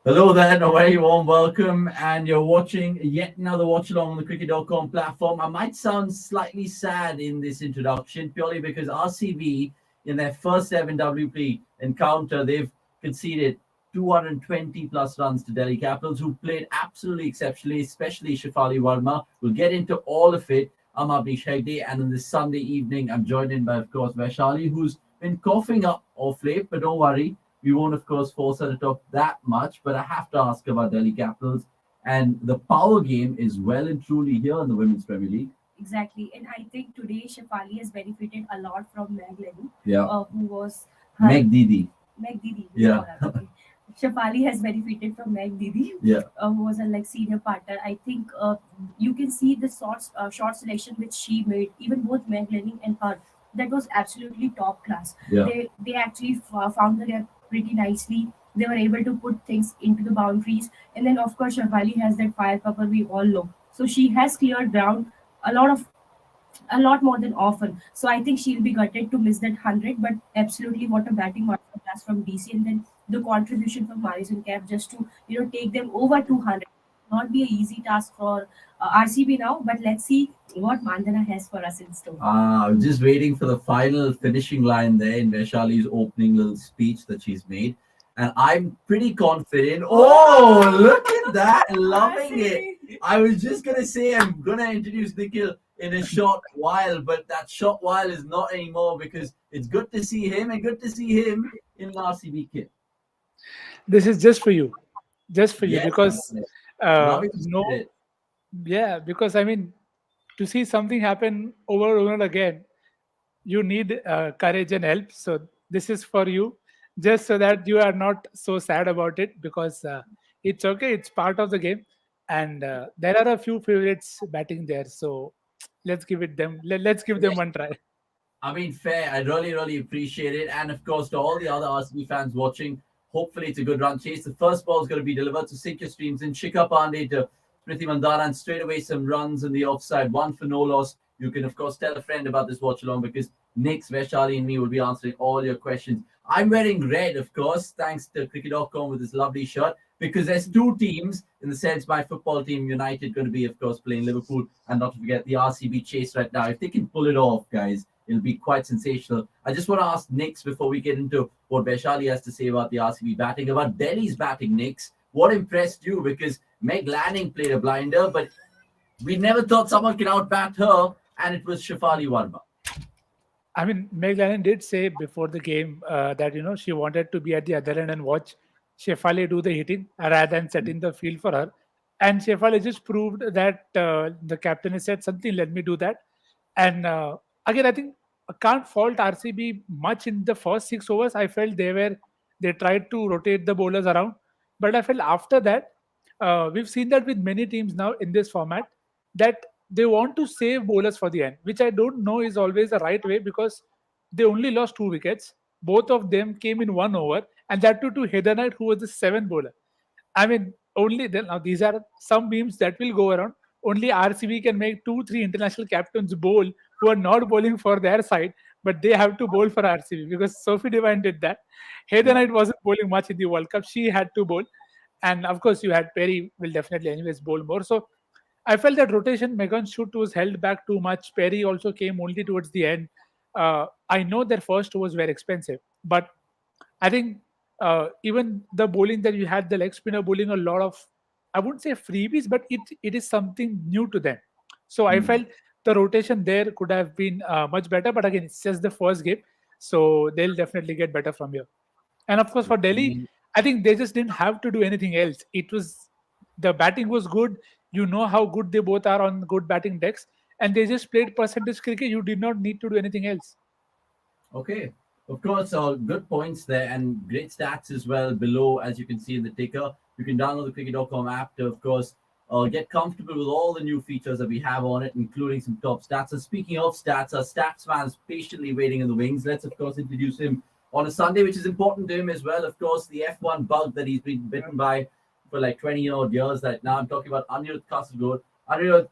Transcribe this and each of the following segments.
Hello there, and a very warm welcome. And you're watching yet another Watchalong on the cricket.com platform. I might sound slightly sad in this introduction purely because RCB, in their first ever WP encounter, they've conceded 220 plus runs to Delhi Capitals, who played absolutely exceptionally, especially Shafali Verma. We'll get into all of it. I'm Abhi Shegde, and on this Sunday evening, I'm joined in by, of course, Vaishali, who's been coughing up off late, but don't worry. We won't, of course, force her to talk that much, but I have to ask about Delhi Capitals. And the power game is well and truly here in the Women's Premier League. Exactly, and I think today Shafali has benefited a lot from Meg Lenny, Yeah. who was her Meg Didi. Meg Didi. Yeah. Okay. Shafali has benefited from Meg Didi, Yeah. who was a senior partner. I think you can see the short selection which she made, even both Meg Lenny and her. That was absolutely top class. Yeah. They actually found the gap pretty nicely. They were able to put things into the boundaries, and then of course Shafali has that firepower we all know. So she has cleared ground a lot of a lot more than often. So I think she'll be gutted to miss that 100, but absolutely what a batting masterclass from DC, and then the contribution from Marison Cap just to take them over 200. Not be an easy task for RCB now, but let's see what Mandana has for us in store. I'm just waiting for the final finishing line there in Vaishali's opening little speech that she's made. And I'm pretty confident. Oh, look at that. Loving it. I was just going to say I'm going to introduce Nikhil in a short while, but that short while is not anymore because it's good to see him and good to see him in an RCB kit. This is just for you, Yes, because loving to see no, it. yeah, because I mean, to see something happen over and over again, you need courage and help. So this is for you, just so that you are not so sad about it, because it's okay, it's part of the game, and there are a few favorites batting there. So let's give them one try. I mean, fair. I really, really appreciate it. And of course, to all the other RCB fans watching, hopefully it's a good run chase. The first ball is going to be delivered to sink your streams in Shikha Pandey to Smriti Mandana, and straight away some runs in the offside, one for no loss. You can, of course, tell a friend about this watch along because Nick, Vaishali, and me will be answering all your questions. I'm wearing red, of course, thanks to cricket.com with this lovely shirt because there's two teams in the sense my football team United going to be, of course, playing Liverpool, and not to forget the RCB chase right now. If they can pull it off, guys, it'll be quite sensational. I just want to ask Nix before we get into what Vaishali has to say about the RCB batting, about Delhi's batting, Nix. What impressed you? Because Meg Lanning played a blinder, but we never thought someone could outbat her, and it was Shafali Verma. I mean, Meg Lannon did say before the game that she wanted to be at the other end and watch Shefali do the hitting rather than set in the field for her. And Shefali just proved that the captain has said something. Let me do that. And again, I think I can't fault RCB much in the first 6 overs. I felt they tried to rotate the bowlers around, but I felt after that we've seen that with many teams now in this format, that they want to save bowlers for the end, which I don't know is always the right way, because they only lost 2 wickets. Both of them came in 1 over, and that too to Heather Knight, who was the seventh bowler. I mean, only then now these are some memes that will go around. Only RCB can make 2, 3 international captains bowl who are not bowling for their side, but they have to bowl for RCB because Sophie Devine did that. Heather Yeah. Knight wasn't bowling much in the World Cup; she had to bowl, and of course you had Perry will definitely anyways bowl more. So I felt that rotation, Megan shoot was held back too much. Perry also came only towards the end. I know their first was very expensive, but I think even the bowling that you had, the leg spinner bowling a lot of, I wouldn't say freebies, but it is something new to them. So I Hmm. felt the rotation there could have been much better. But again, it's just the first game, so they'll definitely get better from here. And of course, for Delhi, I think they just didn't have to do anything else. It was the batting was good. You know how good they both are on good batting decks, and they just played percentage cricket. You did not need to do anything else. Okay. Of course, good points there and great stats as well below, as you can see in the ticker. You can download the cricket.com app to, of course, get comfortable with all the new features that we have on it, including some top stats. And speaking of stats, our stats man is patiently waiting in the wings. Let's, of course, introduce him on a Sunday, which is important to him as well. Of course, the F1 bug that he's been bitten by for like 20 odd years right now. I'm talking about Anirudh Kasargod. Anirudh,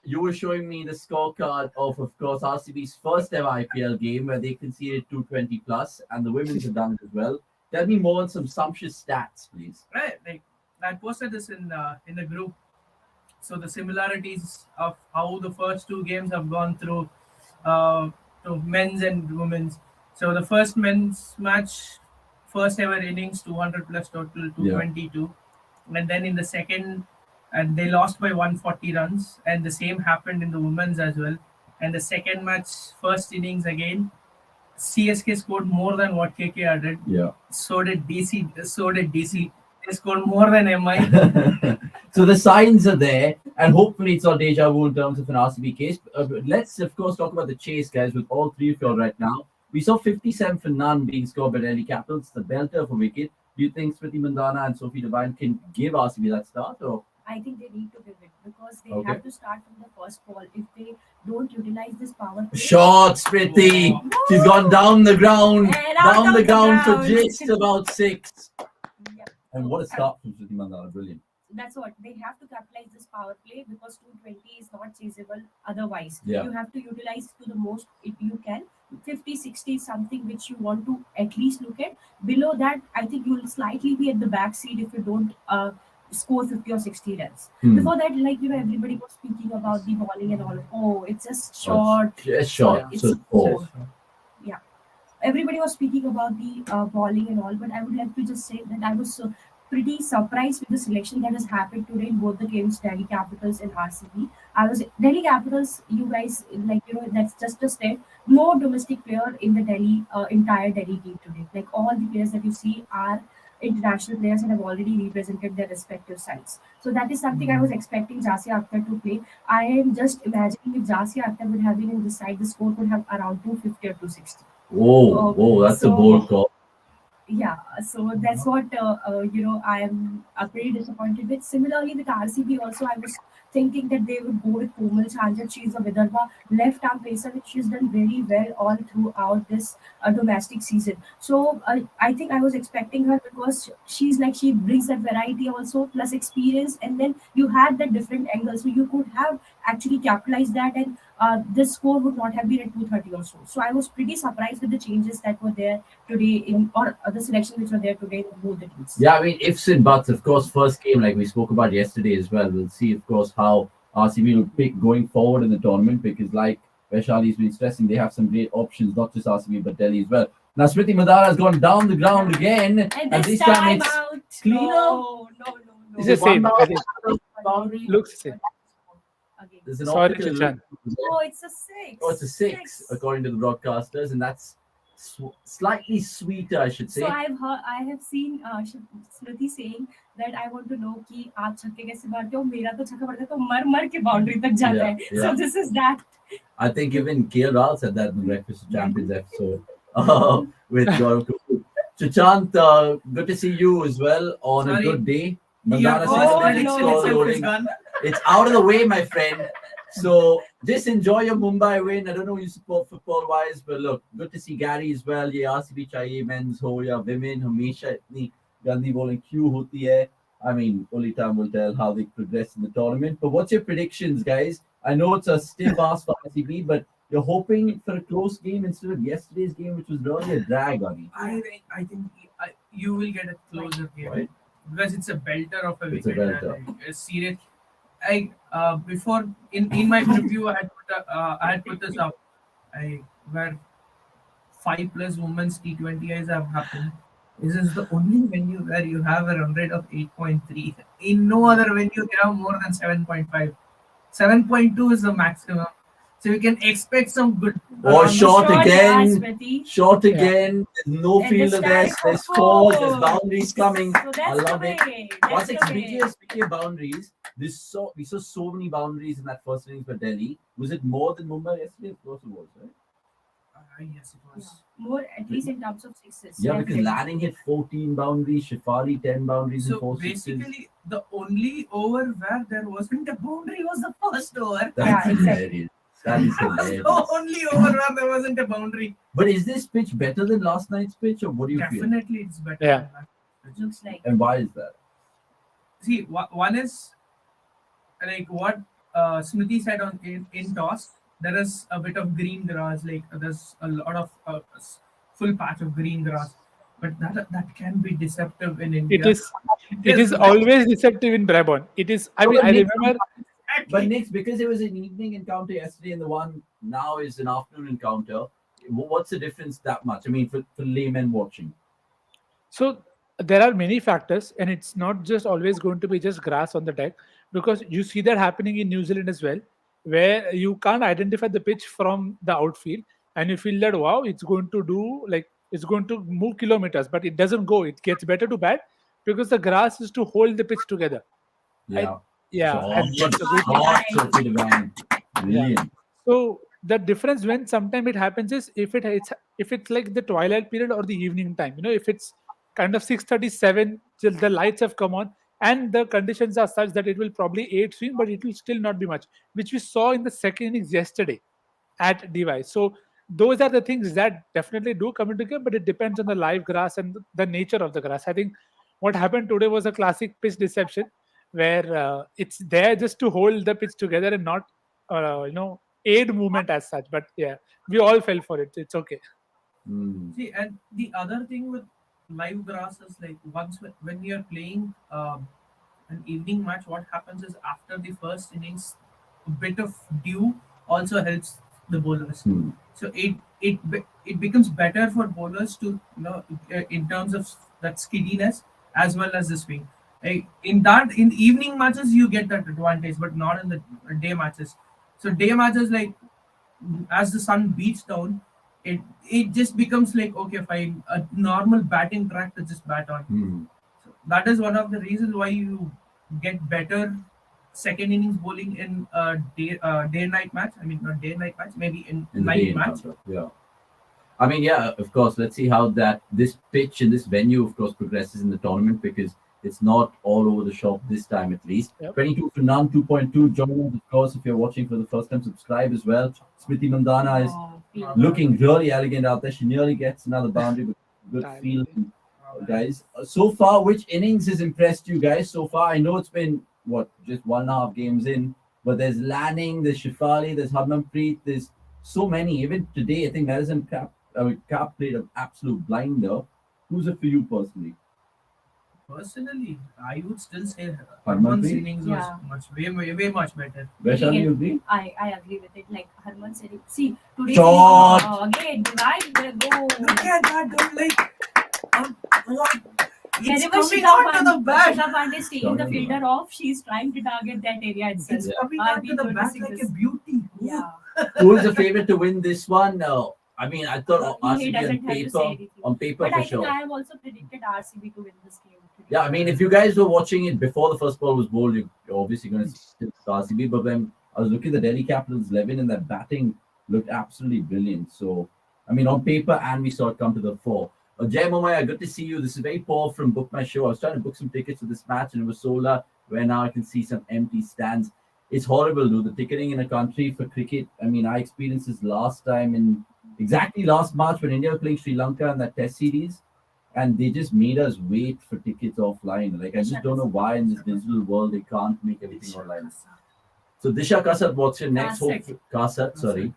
you were showing me the scorecard of course, RCB's first ever IPL game where they conceded 220 plus, and the women's have done it as well. Tell me more on some sumptuous stats, please. Right, like I posted this in the group. So the similarities of how the first two games have gone through uh, to men's and women's. So the first men's match, first ever innings, 200 plus total, Yeah. 222, and then in the second, and they lost by 140 runs, and the same happened in the women's as well. And the second match, first innings again, CSK scored more than what KKR did. Yeah. So did DC. So did DC. They scored more than MI. So the signs are there, and hopefully it's all deja vu in terms of an RCB case. But let's, of course, talk about the chase, guys, with all three of you all right now. We saw 57 for none being scored by Delhi Capitals, the belter for wicket. Do you think Smriti Mandhana and Sophie Devine can give RCB that start? Or I think they need to give it because they Okay. have to start from the first ball. If they don't utilize this power play, shot, Smriti! She's gone down the ground, And out down of the the ground for ground. just about 6. Yeah. And what a start from Smriti Mandhana, brilliant. That's what they have to capitalize this power play because 220 is not chaseable otherwise. Yeah. You have to utilize to the most if you can. 50, 60 is something which you want to at least look at. Below that, I think you'll slightly be at the back seat if you don't score 50 or 60 runs. Hmm. Before that, everybody was speaking about the bowling and all. Oh, it's just short. Just short. It's So so 4. yeah. Everybody was speaking about the bowling and all, but I would like to just say that I was pretty surprised with the selection that has happened today in both the games, Delhi Capitals and RCB. I was Delhi Capitals. You guys, that's just a step. No domestic player in the Delhi entire Delhi team today. Like all the players that you see are international players and have already represented their respective sides. So that is something I was expecting Jasia Akhtar to play. I am just imagining if Jasia Akhtar would have been in this side, the score would have around 250 or 260. Whoa, that's a So- bold call. Yeah, so that's what I am pretty disappointed with. Similarly, with RCB also, I was thinking that they would go with Komal Chanjat. She's a Vidarbha left arm pacer, which she's done very well all throughout this domestic season. So I think I was expecting her because she brings that variety also plus experience, and then you had that different angle, so you could have actually capitalized that, and this score would not have been at 230 or so. So I was pretty surprised with the changes that were there today or the selection which were there today in both the teams. Yeah, I mean, ifs and buts. Of course, first game, like we spoke about yesterday as well. We'll see, of course, how RCB will pick going forward in the tournament because, like Vaishali's been stressing, they have some great options, not just RCB but Delhi as well. Now, Smriti Mandhana has gone down the ground again, And this time out. cleaner. No. It's the same. I think. boundary. Looks the same. Again. There's an Sorry, optical Chichan. Oh, it's a 6. Oh, it's a 6 according to the broadcasters, and that's slightly sweeter, I should say. So I have seen Smriti saying that I want to know कि आप छक्के कैसे मारते हो मेरा तो छक्का पड़ता है तो मर के बाउंड्री तक जाता है. Yeah. So this is that. I think even KL Rahul said that in the Breakfast of Champions episode with Gaurav Kapoor. Chachant, good to see you as well on a Sorry. good day. Your Mandhana first says the prediction next call itself is loading. gone. It's out of the way, my friend. So just enjoy your Mumbai win. I don't know who you support football wise, but look, good to see Gary as well. ये RCB चाहिए men's हो या women हमेशा इतनी गंदी bowling क्यों होती है? I mean, only time will tell how they progress in the tournament. But what's your predictions, guys? I know it's a stiff ask for RCB, but you're hoping for a close game instead of yesterday's game, which was really a drag on you. I think you will get a closer game Right. because it's a belter of a It's a wicket. belter. And a serious. Before in my preview, I had put this up. Where 5+ women's T20Is have happened. This is the only venue where you have a run rate of 8.3. In no other venue, you have more than 7.5. 7.2 is the maximum. So you can expect some good. Or short Short, again. Smriti. Short again. There's no And field this of this. time There's for fours. There's four. boundaries coming. So that's I love the it. way. What's That's the way. speaking of boundaries, we saw so many boundaries in that first innings for Delhi. Was it more than Mumbai yesterday? Of course it was, right? Yes, it Yeah. was. More at least in terms of sixes. Yeah, because definitely. Lanning hit 14 boundaries, Shafari 10 boundaries and So 4 sixes. basically, the only over where there wasn't a boundary was the first over. That's Yeah, exactly. hilarious. That is That was hilarious. the only over where there wasn't a boundary. But is this pitch better than last night's pitch, or what do you feel? Definitely, it's better. Yeah. than that. Looks like. And why is that? See, one is like what Smriti said in toss. There is a bit of green grass, like there's a lot of full patch of green grass. but that can be deceptive in It India. is. It is like, always deceptive in Brabant. It is. I No, mean, but I Nick, remember. but Nick, because it was an evening encounter yesterday and the one now is an afternoon encounter, what's the difference that much? I mean, for laymen watching. So there are many factors, and it's not just always going to be just grass on the deck, because you see that happening in New Zealand as well, where you can't identify the pitch from the outfield, and you feel that wow, it's going to do like it's going to move kilometers, but it doesn't go. It gets better to bat because the grass is to hold the pitch together. I Yeah. Yeah, Short, and that's a good. short, Sophie Divine. Yeah. Brilliant. So the difference when sometime it happens is if it's like the twilight period or the evening time. If it's kind of 6:37 till the lights have come on and the conditions are such that it will probably eight swing, but it will still not be much, which we saw in the second innings yesterday at device. So those are the things that definitely do come into game, but it depends on the live grass and the nature of the grass. I think what happened today was a classic pitch deception, where it's there just to hold the pitch together and not, aid movement as such. But yeah, we all fell for it. It's okay. Mm. see, and the other thing with live grass is like once when you're playing an evening match, what happens is after the first innings, a bit of dew also helps the bowlers. Hmm. So it becomes better for bowlers to in terms of that skiddiness as well as the swing. In evening matches you get that advantage, but not in the day matches. So day matches, like as the sun beats down, it just becomes like, okay, fine, a normal batting track to just bat on. Hmm. So that is one of the reasons why you get better second innings bowling in a day night match. I mean, not day night match, maybe in In the night day match. encounter. Yeah. I mean, yeah, of course. Let's see how this pitch and this venue, of course, progresses in the tournament because it's not all over the shop this time, at least. Yep. 22 for none, 2.2. Join us, of course, if you're watching for the first time, subscribe as well. Smriti Mandana is looking really elegant out there. She nearly gets another boundary with good Timing. feeling, guys. So far, which innings has impressed you guys so far? I know it's been, just 1.5 games in, but there's Lanning, there's Shifali, there's Harmanpreet, there's so many. Even today, I think Madison Cap played an absolute blinder. Who's it for you personally? Personally, I would still say Harmanpreet? Harman's innings was Yeah. way much better. Vaishali, you agree? I agree with it. Like Harman said, see today. Shot. Again, divide the go. Look at that, dude, like what? It's Whenever coming onto the bat. Shika Pandey is taking the Shot. fielder off, she's trying to target that area itself. It's Yeah. coming I'll onto be the good to bat see like this. a beauty. Yeah. Who is the favorite to win this one? I mean, I thought He RCB doesn't on have to say paper, anything. on paper But for I think sure. I have also predicted RCB to win this game. Yeah, I mean, if you guys were watching it before the first ball was bowled, you're obviously going to stick to RCB. But when I was looking at the Delhi Capitals 11 and that batting looked absolutely brilliant. So, I mean, on paper, and we saw it come to the fore. Jay Momaya, good to see you. This is very poor from Book My Show. I was trying to book some tickets for this match and it was sold out, where now I can see some empty stands. It's horrible, dude. The ticketing in a country for cricket. I mean, I experienced this last time in exactly last March when India was playing Sri Lanka in that test series. And they just made us wait for tickets offline. Like, I just don't know why in this digital world they can't make everything online. So, Disha Kasat, what's your next hope? Kasat, sorry.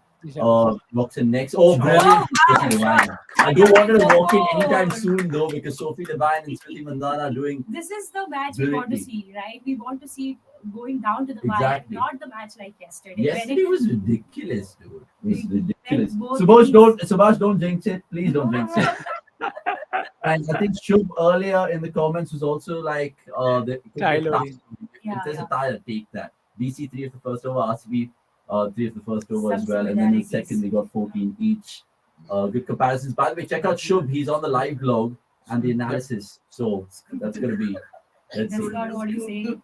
What's your next? Oh, brilliant. Sophie Devine. I don't want her to walk in anytime soon, though, because Sophie Devine and Smriti Mandana are doing. This is the match we want to Brilliantly. see, right? We want to see it going down to the wire, Exactly. not the match like yesterday. Yesterday was ridiculous, dude. It was ridiculous. both Subhash, don't jinx it. Please don't jinx it. And I think Shub earlier in the comments was also like, if there's a tie, take that. DC 3 of the first over, RCB 3 of the first over as Some well. And then in the similarities. second, they got 14 each. Good comparisons. By the way, check out Shub. He's on the live blog and the analysis. So that's going to be. Let's That's see. not what you say.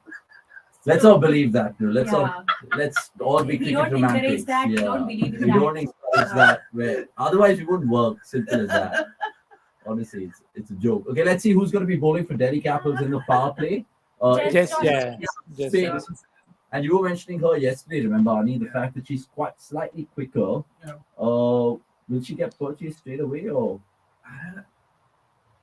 Let's all believe that, dude. Let's Yeah. all be We cricket don't encourage romantics. that. We Yeah. don't believe in We that. don't encourage that. Where otherwise we wouldn't work. Simple as that. Honestly, it's a joke. Okay, let's see who's going to be bowling for Delhi Capitals in the power play. Just- Just And you were mentioning her yesterday, remember, Ani, the fact that she's quite slightly quicker. Yeah. Will she get purchased straight away or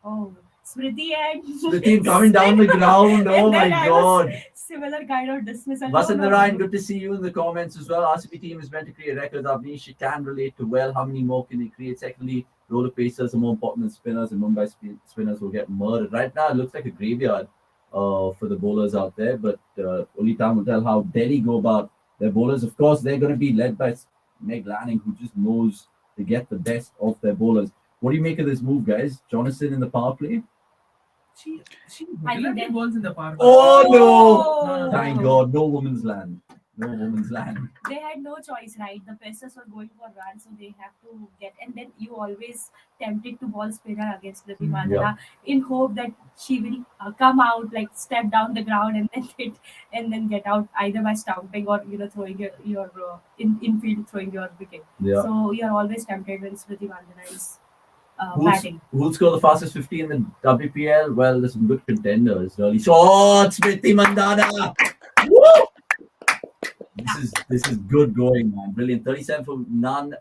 Oh, Smriti and Smriti coming down the ground? Oh And my then I was god. similar kind of dismissal. Vasan No, no, Narayan, no. good to see you in the comments as well. RCB team is meant to create records. Avnish, she can relate to well. How many more can they create? Secondly, roller pacers are more important than spinners, and Mumbai spinners will get murdered. Right now, it looks like a graveyard for the bowlers out there, but only time will tell how Delhi go about their bowlers. Of course, they're going to be led by Meg Lanning, who just knows to get the best of their bowlers. What do you make of this move, guys? Jonathan in the power play? She I think regularly that- balls in the park. Oh no! Oh. Thank God, no woman's land. No woman's land. They had no choice, right? The pacers were going for runs, so they have to get. And then you always tempted to ball spinner against Kriti Mandana in hope that she will come out, like step down the ground and then get out either by stumping or throwing your infield throwing your wicket. Yeah. So you are always tempted when Smriti Mandana is batting. Who'll score the fastest 50 in the WPL? Well, there's some good contenders. Early shots, Smriti Mandana. Woo! This is good going, man. Brilliant. 37 for none.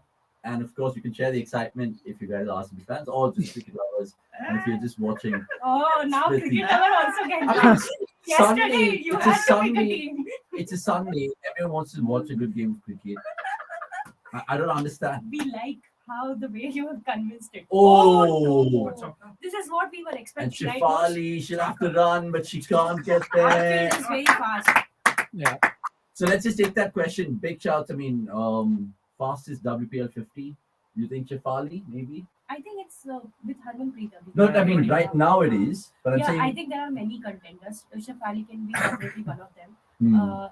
And of course, you can share the excitement if you guys are RCB fans or just cricket lovers. And if you're just watching, Oh, now Smriti. cricket lover also can I join. mean, it's Sunday. Yesterday you It's a had to pick a Sunday. team. It's a Sunday. Everyone wants to watch a good game of cricket. I don't understand. We like how the way you have convinced it. Oh. no. This is what we were And expecting, right? Shefali, she'll have to run, but she can't get Our there. field is very fast. Yeah. So let's just take that question. Big shout. I mean, fastest WPL 50. You think Shefali, maybe? I think it's with Harmanpreet. No, I mean, right now it is. But I'm Yeah, saying I think there are many contenders. Shefali can be definitely one of them.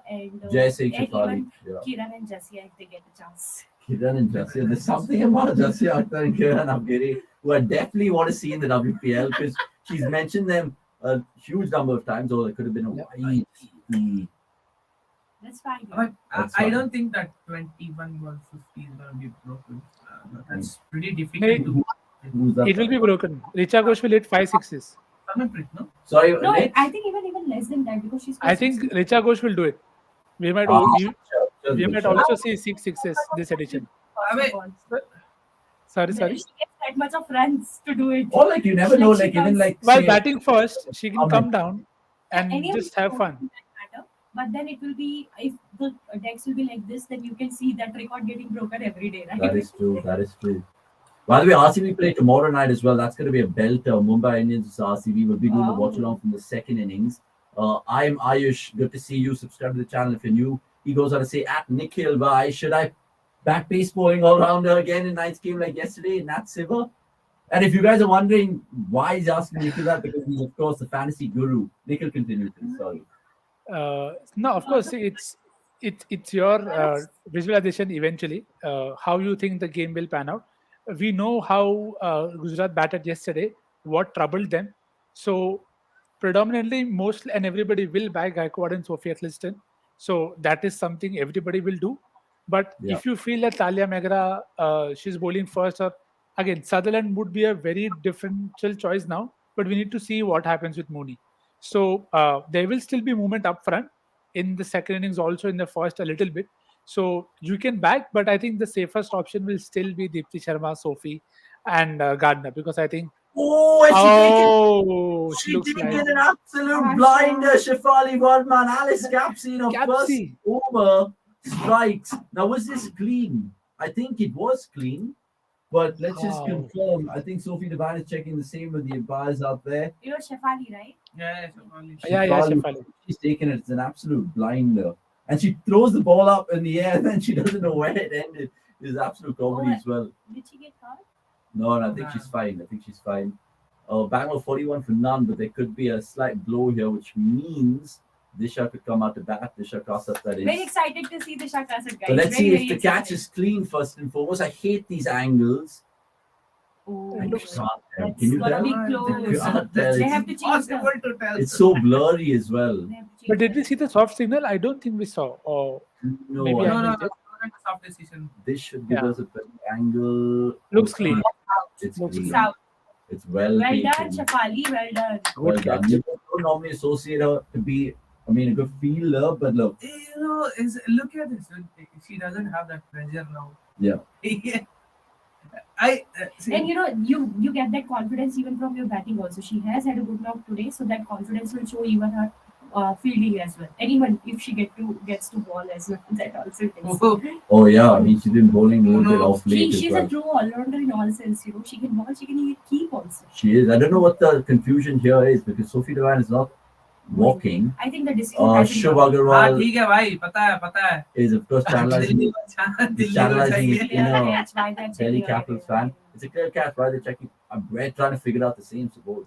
And Jay saying and Shefali. even Yeah. Kiran and Jasia if they get a chance. Kiran and Jasia. There's something about Jasia Akhtar and Kiran Abgiri who I definitely want to see in the WPL because she's mentioned them a huge number of times, or there could have been a wide. That's fine. But That's I fine. don't think that 21 or 50 is going to be broken. That's pretty difficult Hey, to. Who's that? It will be broken. Richa Ghosh will hit 5 sixes. Harmanpreet, no? Sorry, No, next? I think even less than that because she's. I think Richa Ghosh will do it. We might we might also see 6 sixes this edition. Wait. Sorry. She gets that much of runs to do it. Or like you never know, like even like While say- batting first, she can Amen. come down and Any of just these have fun. don't matter, but then it will be if the decks will be like this, then you can see that record getting broken every day, right? That is true. That is true. By the way, RCB play tomorrow night as well. That's going to be a belter. Mumbai Indians versus RCB. We'll be doing the Wow. watch along from the second innings. I'm Ayush. Good to see you. Subscribe to the channel if you're new. He goes on to say, at Nikhil, why should I back pace bowling all rounder again in ninth game like yesterday? Nat Siva. And if you guys are wondering why he's asking Nikhil that, because he's, of course, the fantasy guru. Nikhil, continue, please. Sorry. No, of course, it's your visualization eventually, how you think the game will pan out. We know how Gujarat batted yesterday, what troubled them. So predominantly, most and everybody will back Gaikwad and Sophia Cliston. So that is something everybody will do. But Yeah. if you feel that Talia Megra, she's bowling first, or again, Sutherland would be a very differential choice now. But we need to see what happens with Mooney. So there will still be movement up front in the second innings, also in the first a little bit. So you can back, but I think the safest option will still be Deepti Sharma, Sophie, and Gardner, because I think She looks taken like an absolute blinder. Shefali Varman, Alice Capsy, first Capsy. over strikes. Now, was this clean? I think it was clean, but let's just Wow. confirm. I think Sophie Devine is checking the same with the umpires out there. You're Shefali, right? Yeah, Shefali. Yeah, Shefali. She's taken it. It's an absolute blinder. And she throws the ball up in the air and then she doesn't know where it ended. It's absolute comedy as well. Did she get hurt? No, I think she's fine. I think she's fine. Bangalore 41 for none, but there could be a slight blow here, which means Disha could come out to bat. Disha Kasat, that is. Very excited to see the Shakasat guys. So let's see Very, if the very catch excited. is clean first and foremost. I hate these angles. Oh, I can't that's tell. Can you gonna tell? be You close. can't tell. They It's, have to change Possible the. to tell. it's so blurry as well. They have to change But did the- we see the soft signal? I don't think we saw. Or No, Maybe I I No, missed it. soft decision. this should give Yeah. us a better angle. Looks clean. It's Looks clean. It's out. It's well Well taken. done, Shefali. Well done. Well Good done. catch. You don't normally associate her to be, a good fielder, but look, Look at this. She doesn't have that pressure now. yeah. See, And you get that confidence even from your batting also. She has had a good knock today, so that confidence will show even her fielding as well. Anyone, if she gets to ball as well, that also takes. Oh, Oh yeah, I mean she's been bowling a little bit off She late as she's a well. true all-rounder in all sense. She can ball, she can keep also. She is. I don't know what the confusion here is because Sophie Devine is not walking. I think the decision has been Shubh made. हाँ Agarwal ठीक है भाई पता है is of course channelizing Delhi को he's Delhi को channelizing his चाहिए Clear inner catch, why they're Delhi checking Capitals again. fan. It's a clear catch. Why they're checking? We're trying to figure out the same support.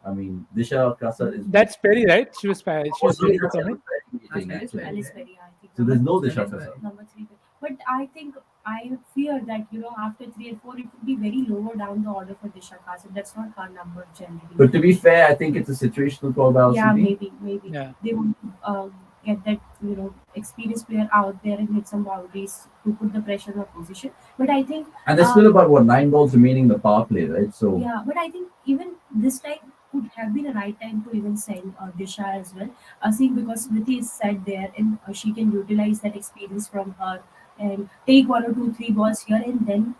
I mean, Disha Kasar is. That's Perry, right? She was Oh, sorry, doing the that's comment. meeting, Alice actually. Alice Perry, I think. So there's no Alice Disha Perry. Kasar. Number 3. But I think I fear that after 3 and 4 it would be very lower down the order for Disha Kasim. That's not her number generally. But to be fair, I think it's a situational call by yeah, LCB. maybe Yeah. they would get that experienced player out there and hit some boundaries to put the pressure on opposition. But I think And there's still about 9 balls remaining in the power play, right? So yeah, but I think even this time could have been a right time to even send Disha as well. See, because Smriti is set there and she can utilize that experience from her and take 1 or 2, 3 balls here and then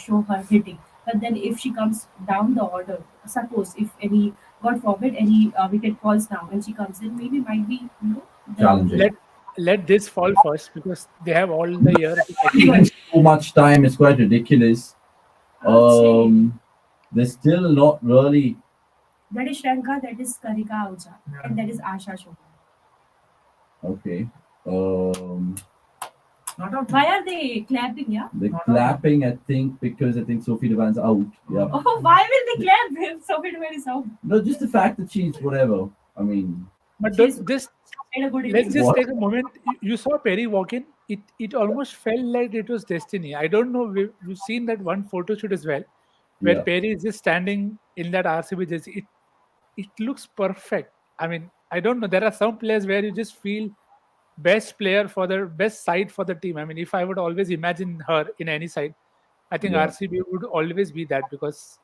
show her hitting. But then if she comes down the order, suppose if any, God forbid, any wicket falls down and she comes in, maybe might be the- challenging. Let this fall first because they have all the year to take it. Taking so much time is quite ridiculous. I would say They're still not really. that is Shranka, that is Karika Ahuja, Yeah. and that is Asha Chopra. Okay. Not out. Why are they clapping? Yeah. They're Not clapping, I think, because I think Sophie Devine's out. Yeah. Oh, why will they clap if Sophie Devine is out? No, just the fact that she's whatever. I mean, But She's- this Had a good let's innings. just What? take a moment. You saw Perry walk in. It almost felt like it was destiny. I don't know. We've seen that one photo shoot as well, where yeah. Perry is just standing in that RCB jersey. It looks perfect. I mean, I don't know. There are some players where you just feel best player for the best side for the team. I mean, if I would always imagine her in any side, I think Yeah. RCB would always be that because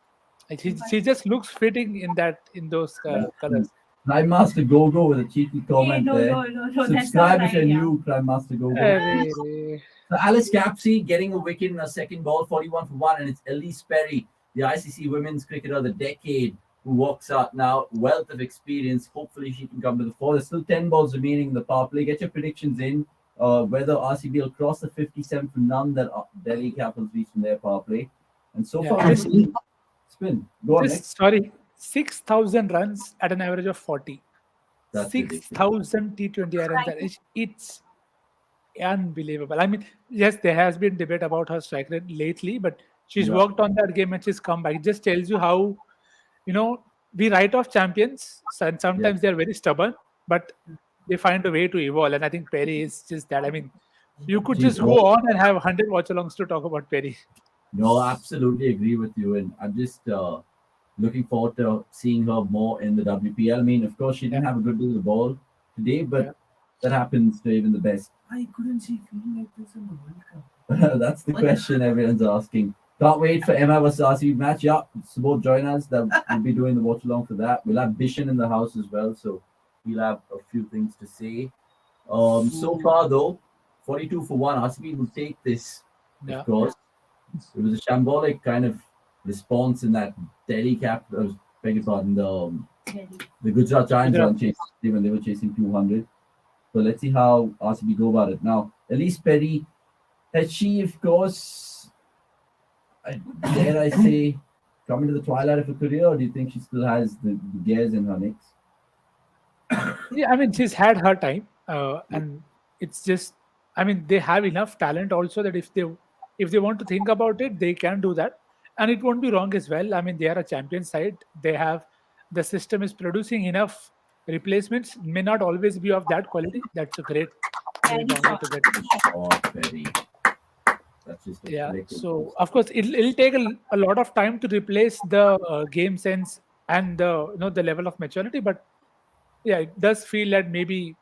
she just looks fitting in those colors. Prime Master Gogo with a cheeky Hey, comment no, there. no, no, no, that's not Subscribe if right. you're Yeah. new, Prime Master Gogo. Arey. So Alice Capsey getting a wicket in a second ball, 41 for 1, and it's Elise Perry, the ICC Women's Cricketer of the Decade, who walks out now. Wealth of experience. Hopefully she can come to the fore. There's still 10 balls remaining in the power play. Get your predictions in. Whether RCB will cross the 57 for none that Delhi Capitals reached in their power play. And so Yeah, far, just- spin. Go on Just next. sorry, 6,000 runs at an average of 40. That's ridiculous. 6,000 T20 runs. It's unbelievable. I mean, yes, there has been debate about her strike rate lately, but she's Yeah. worked on that game and she's come back. It just tells you how, we write off champions, and sometimes they're very stubborn, but they find a way to evolve. And I think Perry is just that. I mean, you could She's just go on and have 100 watch-alongs to talk about Perry. No, I absolutely agree with you. And I'm just looking forward to seeing her more in the WPL. I mean, of course, she didn't have a good deal of the ball today, but Yeah. that happens to even the best. I couldn't see feeling like this in the World Cup. That's the question everyone's asking. Can't wait for Emma versus RCB match. Yeah, support join us. That we'll be doing the watch along for that. We'll have Bishan in the house as well, so we'll have a few things to say. So far though, 42 for 1. RCB will take this, Yeah. of course. It was a shambolic kind of response in that Delhi cap. Beg your pardon, the Gujarat Giants Gujarat. run chase when they were chasing 200. So let's see how RCB go about it now. Elise Perry, has she, of course, dare I say, come into the twilight of her career, or do you think she still has the gears in her necks? Yeah, I mean, she's had her time, and it's just, I mean, they have enough talent also that if they want to think about it, they can do that, and it won't be wrong as well. I mean, they are a champion side. The system is producing enough replacements. May not always be of that quality. That's a great boundary to get. Oh, Perry. That's just Yeah. ridiculous. So of course it'll take a lot of time to replace the game sense and the level of maturity, but yeah, it does feel that maybe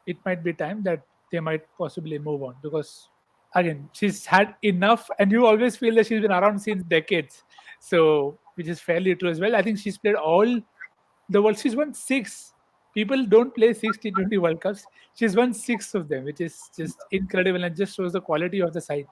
it might be time that they might possibly move on because again she's had enough, and you always feel that she's been around since decades, so which is fairly true as well. I think she's played all the world. She's won 6. People don't play 6 T20 World Cups. She's won 6 of them, which is just incredible and just shows the quality of the side.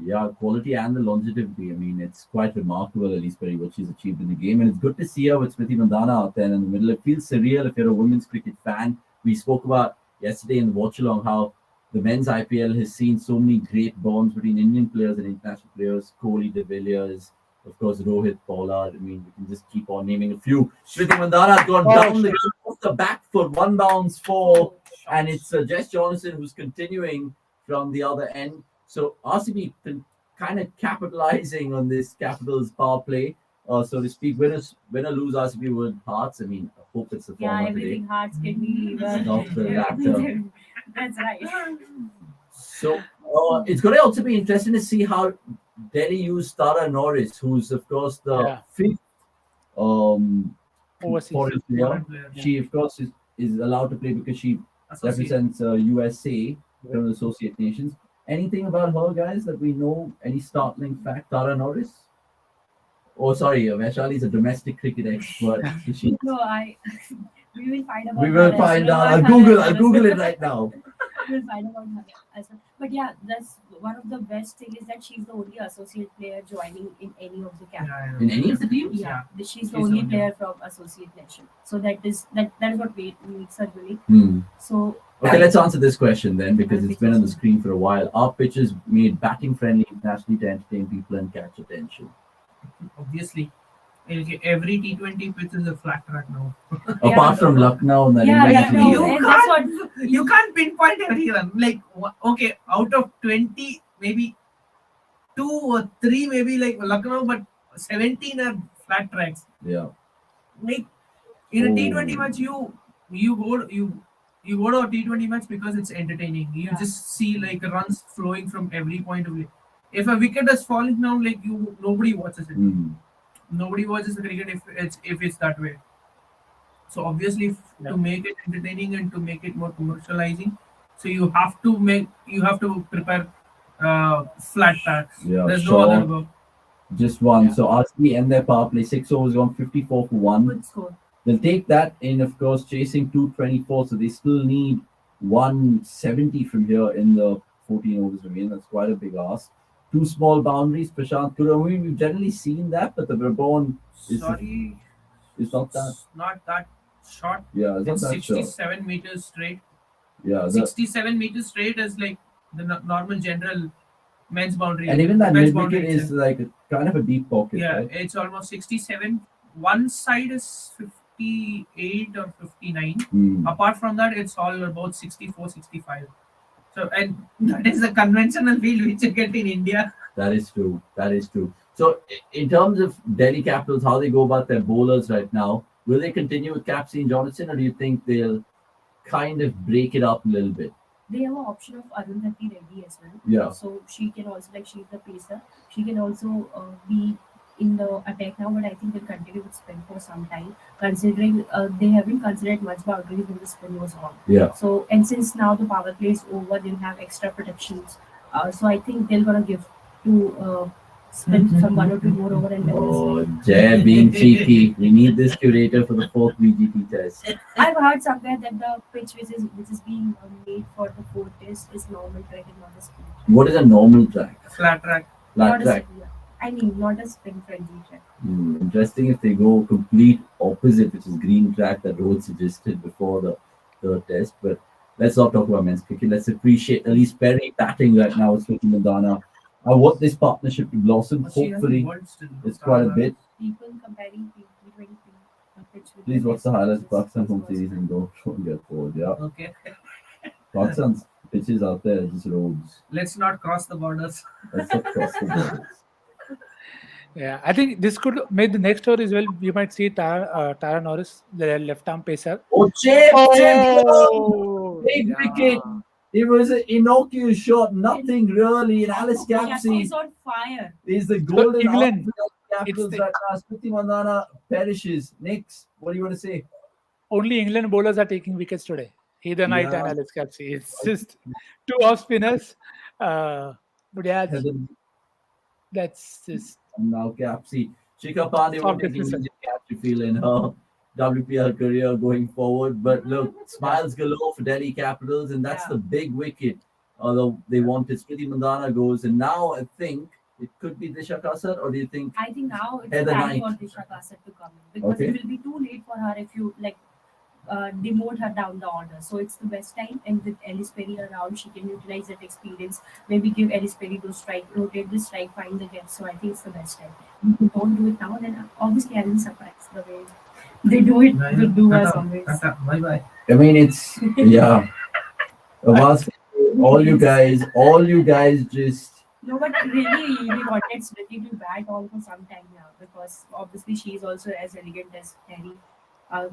Yeah, quality and the longevity. I mean, it's quite remarkable, at least, what she's achieved in the game. And it's good to see her with Smriti Mandhana out there in the middle. It feels surreal if you're a women's cricket fan. We spoke about yesterday in the Watchalong how the men's IPL has seen so many great bonds between Indian players and international players. Kohli, De Villiers, of course, Rohit, Pollard. I mean, we can just keep on naming a few. Smriti Mandhana has gone down the off the back foot, one bounce, four. And it's Jess Johnson who's continuing from the other end. So RCB kind of capitalizing on this Capitals power play, so to speak. Win or lose, RCB win hearts. I mean, I hope it's the form Yeah, of the day. everything hearts can be Not the latter. That's right. So it's going to also be interesting to see how Delhi use Tara Norris, who's of course the fifth Overseas. foreign player. She of course is allowed to play because she represents USA from the Associate Nations. Anything about her, guys, that we know? Any startling fact? Tara Norris? Oh, sorry, Vaishali's a domestic cricket expert. No, we will find out. We will find out. I'll Google it right now. We'll find out her as well. But yeah, that's one of the best thing is that she's the only associate player joining in any of the camp. In any of the teams? Yeah, she's the only player from associate nation. So that is what makes her unique. So okay, let's answer this question then, because it's been on the screen for a while. Are pitches made batting friendly internationally to entertain people and catch attention? Obviously, every T20 pitch is a flat track now. Apart from Lucknow, and You can't pinpoint everyone. Like, okay, out of 20, maybe 2 or 3 maybe like Lucknow, but 17 are flat tracks. Yeah. Like in a T20 match, you go to a T20 match because it's entertaining. You just see like runs flowing from every point of view. If a wicket is falling down, like nobody watches it. Nobody watches the cricket if it's that way. So obviously, to make it entertaining and to make it more commercializing, so you have to prepare flat tracks. Yeah, There's no other work. Just one. So RCB end their power play. 6 overs gone, 54 for 1. good score. They'll take that in, of course, chasing 224. So they still need 170 from here in the 14 overs remaining. That's quite a big ask. 2 small boundaries. Prashant Kurawi, we've generally seen that, but the Brabon is not that. Not that short. Yeah, it's not that 67 short. meters straight. Yeah, 67 meters straight is like the normal general men's boundary. and even that men's mid wicket boundary is like kind of a deep pocket. yeah, Right? it's almost 67. One side is 58 or 59. Apart from that, it's all about 64, 65. So, and that is the conventional field which you get in India. That is true. So, in terms of Delhi Capitals, how they go about their bowlers right now, will they continue with Capsy and Jonathan, or do you think they'll kind of break it up a little bit? They have an option of Arundhati Reddy as well. Yeah. So she can also, like, she's the pacer. She can also be in the attack now, but I think they'll continue with spin for some time, considering they haven't considered much boundaries when the spin was on. Yeah. So, and since now the power play is over, they'll have extra protections. So I think they're gonna give to spin some 1 or 2 more over and then Jay being cheeky. We need this curator for the 4th VGT test. I've heard somewhere that the pitch which is being made for the 4th test is normal track and not a spin. What is a normal track? Flat track. Flat track. I mean, not a spin friendly track. Interesting if they go complete opposite, which is green track that Rohit suggested before the third test. But let's not talk about men's cricket. Let's appreciate at least Perry batting right now with Smriti Mandhana. I want this partnership to blossom. Hopefully, it's quite a bit. People comparing T20 pitch with Please watch the highlights of Pakistan home series and don't get bored. Yeah, Okay. Pakistan's pitches out there are just roads. Let's not cross the borders. That's not cross the borders. Yeah, I think this could make the next over as well. You might see Tara Norris, the left arm pacer. Oh, chip! Big wicket. It was an innocuous shot, nothing really. And Alice Capsey is on fire. is the golden England. Capitals right now. Smriti Mandhana perishes. Next, what do you want to say? Only England bowlers are taking wickets today. Heather Knight and Alex Capsey. It's just 2 off spinners. But yeah, that's just. And now Capsey. Shikha Pandey won't take easy to feel in her WPL career going forward. But look, smiles galore for Delhi Capitals, and that's the big wicket. Although they wanted Smriti Mandhana goes, and now I think it could be Disha Kasar, or do you think? I think now it's Heather time Knight. for Disha Kasat to come in because Okay. it will be too late for her if you demote her down the order. So it's the best time, and with Alice Perry around, she can utilize that experience. Maybe give Alice Perry those strike, rotate the strike, find the gap. So I think it's the best time. If you don't do it now, then obviously I'll be surprised the way they do it. Yeah, Will do us Tata, always. Tata, bye bye. I mean, it's yeah. Whilst all you guys just No, but really, we wanted Smriti to bat all for some time now because obviously she is also as elegant as Harry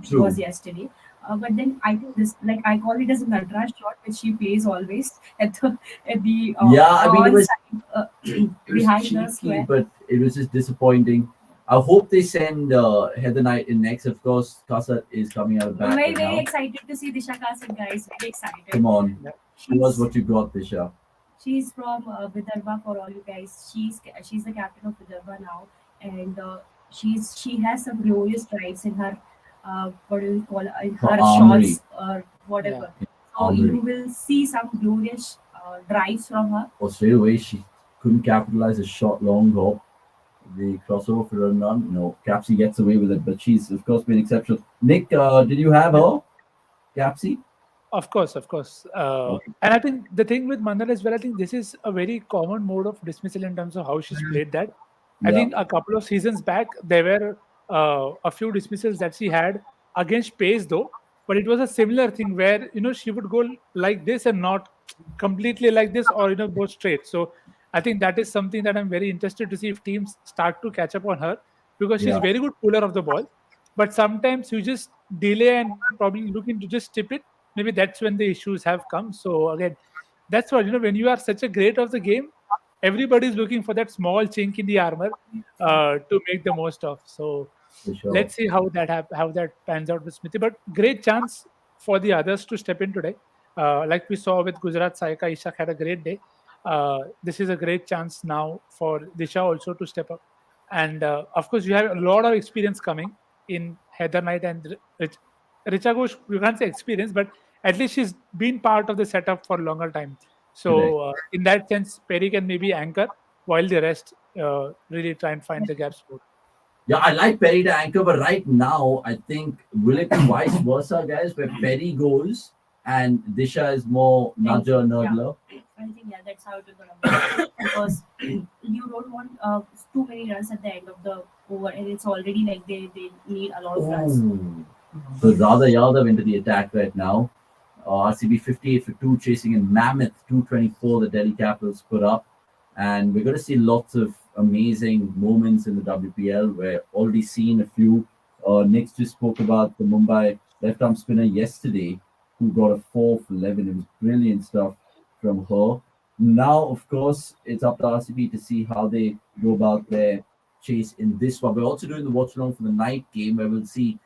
True. was yesterday. But then I think this, like I call it as an ultra shot, which she plays always at the Yeah, I mean, it was- onside, it was behind the cheeky, square. but it was just disappointing. I hope they send Heather Knight in next. Of course, Kasat is coming out I'm back very, right very now. excited to see Disha Kasat, guys. Very excited. Come on, show us She's, what you got, Disha. she's from Vidarbha for all you guys. She's the captain of Vidarbha now, and she has some glorious drives in her what do you call it, in Her her armory. shots or whatever. So Armory. you will see some glorious drives from her. Or straight away, she couldn't capitalize a shot long hop. The crossover for a run. No, Capsy gets away with it, but she's of course been exceptional. Nick, did you have her? Capsy? Of course, of course. Okay. And I think the thing with Mandal as well, I think this is a very common mode of dismissal in terms of how she's played that. I Yeah. think a couple of seasons back, there were a few dismissals that she had against Pace, though, but it was a similar thing where, she would go like this and not completely like this or, go straight. So I think that is something that I'm very interested to see if teams start to catch up on her because she's Yeah. very good puller of the ball. But sometimes you just delay and probably looking to just tip it. Maybe that's when the issues have come. So again, that's what when you are such a great of the game, everybody's looking for that small chink in the armor to make the most of. So For sure. let's see how how that pans out with Smithy. But great chance for the others to step in today. Like we saw with Gujarat, Saika Ishak had a great day. This is a great chance now for Disha also to step up. And of course, you have a lot of experience coming in Heather Knight and Richa Ghosh. You can't say experience, but at least she's been part of the setup for a longer time. So in that sense, Perry can maybe anchor while the rest really try and find the gaps more. Yeah, I like Perry to anchor, but right now I think will it be vice versa, guys, where Perry goes and Disha is more nudger, nerdler. I think that's how it is gonna be because you don't want too many runs at the end of the over, and it's already like they need a lot of runs. Ooh. So Radha Yadav into the attack right now. RCB 58 for 2, chasing in mammoth 224 the Delhi Capitals put up. And we're going to see lots of amazing moments in the WPL. We're already seen a few. Nick just spoke about the Mumbai left-arm spinner yesterday who got a 4 for 11. It was brilliant stuff from her. Now, of course, it's up to RCB to see how they go about their chase in this one. We're also doing the watch-along for the night game where we'll see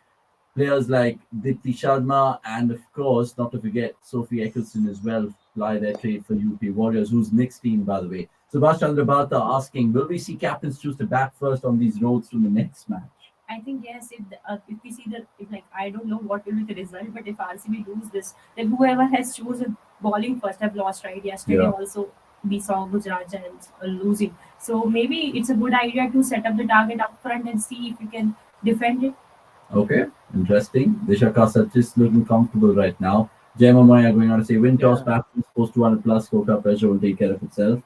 players like Dipti Sharma and, of course, not to forget Sophie Eccleston as well, fly their trade for UP Warriors, who's Nick's team, by the way. Subhash Chandra Bharta asking, will we see captains choose to bat first on these roads from the next match? I think yes. If we see if like I don't know what will be the result, but if RCB lose this, then whoever has chosen bowling first have lost. Right? Yesterday Yeah. also we saw Gujarat Giants losing. So maybe it's a good idea to set up the target up front and see if you can defend it. Okay, interesting. Disha Kasat is looking comfortable right now. Jema Maya going on to say, win toss, Yeah. batsman post 200 plus, Kota pressure will take care of itself.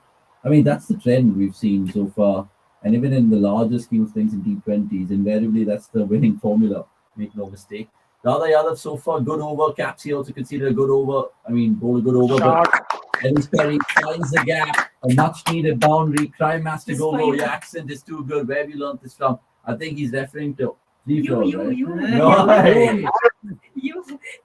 I mean, that's the trend we've seen so far. And even in the larger scheme of things in T20s, invariably that's the winning formula. Make no mistake. Radha Yadav so far, good over. Capsy also considered a good over. I mean, bowl a good over. Shot. But Ellis Perry finds the gap. A much needed boundary. Crime Master It's Gogo, fine. your accent is too good. Where have you learned this from? I think he's referring to You, No, you,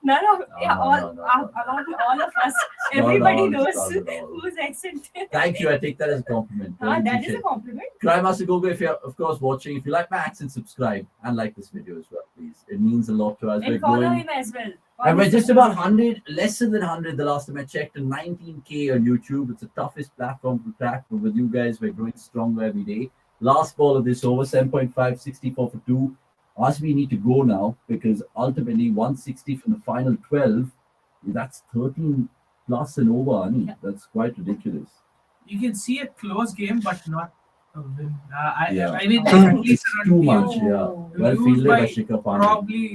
none of No, all no. among all of us, No, everybody no, knows not at all. whose accent. Thank you. I take that as a compliment. Really That is appreciate a it. compliment. Crime Master Gogo, if you're of course watching, if you like my accent, subscribe and like this video as well, please. It means a lot to us. We're And follow growing. him as well. And we're just about 100, less than 100 the last time I checked, and 19K on YouTube. It's the toughest platform to crack, but with you guys, we're growing stronger every day. Last ball of this over, 7.5, 64 for 2. RCB need to go now because ultimately 160 from the final 12, that's 13 plus an over, Ani. Yeah. That's quite ridiculous. You can see a close game, but not a win. Yeah. I mean, like, at least It's around too here, much, yeah. Oh. Well lose fielded by by Shikhar Pandey. probably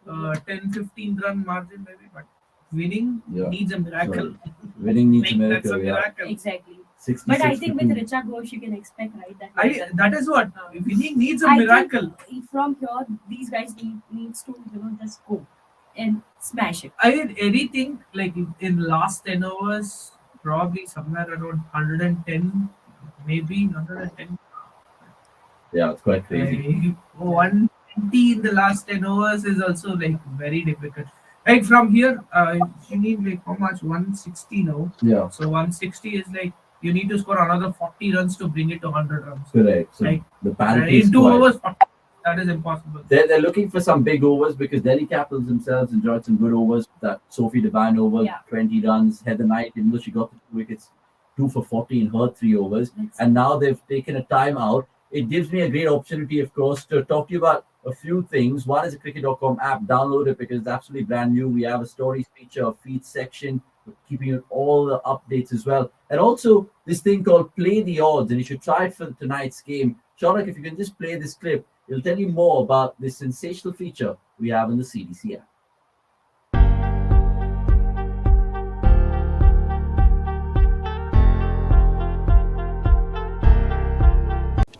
10-15 run margin maybe, but winning Yeah. needs a miracle. Winning needs a Like, that's miracle, a yeah. miracle. Exactly. 66 But I think to with 2. Richa Ghosh, you can expect, right? That That is what winning needs a I miracle. think from here, these guys needs to just go and smash it. I did anything like in last 10 overs, probably somewhere around 110, maybe 110. Yeah, it's quite crazy. 120 in the last 10 overs is also like very difficult. Like from here, you need like how much? 160 now. Yeah, So 160 is like you need to score another 40 runs to bring it to 100 runs. correct. So Like, the penalty is In 2 quite... overs, 40, that is impossible. They're looking for some big overs because Delhi Capitals themselves enjoyed some good overs. That Sophie Devine over, Yeah. 20 runs. Heather Knight, even though she got the 2 wickets, 2 for 40 in her 3 overs. And now they've taken a timeout. It gives me a great opportunity, of course, to talk to you about a few things. One is the cricket.com app. Download it because it's absolutely brand new. We have a stories feature, a feed section, we're keeping you all the updates as well. And also this thing called Play the Odds, and you should try it for tonight's game. Shanak, if you can just play this clip, it'll tell you more about this sensational feature we have in the CDC app.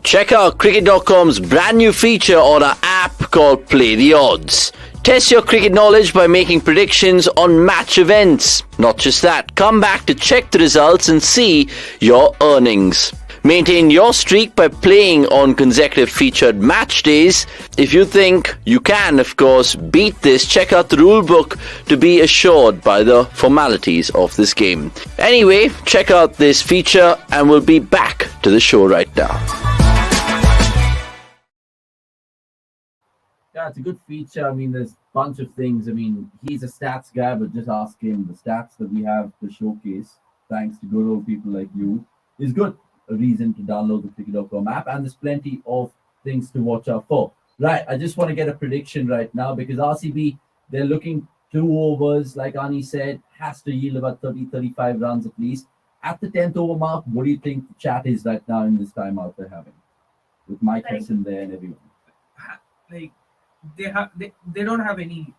Check out cricket.com's brand new feature on our app called Play the Odds. Test your cricket knowledge by making predictions on match events. Not just that, come back to check the results and see your earnings. Maintain your streak by playing on consecutive featured match days. If you think you can, of course, beat this, check out the rulebook to be assured by the formalities of this game. Anyway, check out this feature and we'll be back to the show right now. Yeah, it's a good feature. I mean, there's a bunch of things. I mean, he's a stats guy, but just ask him. The stats that we have to showcase, thanks to good old people like you, is good. A reason to download the cricket.com app, and there's plenty of things to watch out for. Right, I just want to get a prediction right now because RCB, they're looking 2 overs, like Ani said, has to yield about 30-35 runs at least. At the 10th over mark, what do you think the chat is right now in this timeout they're having? With Mike Hesson there and everyone. Like they don't have any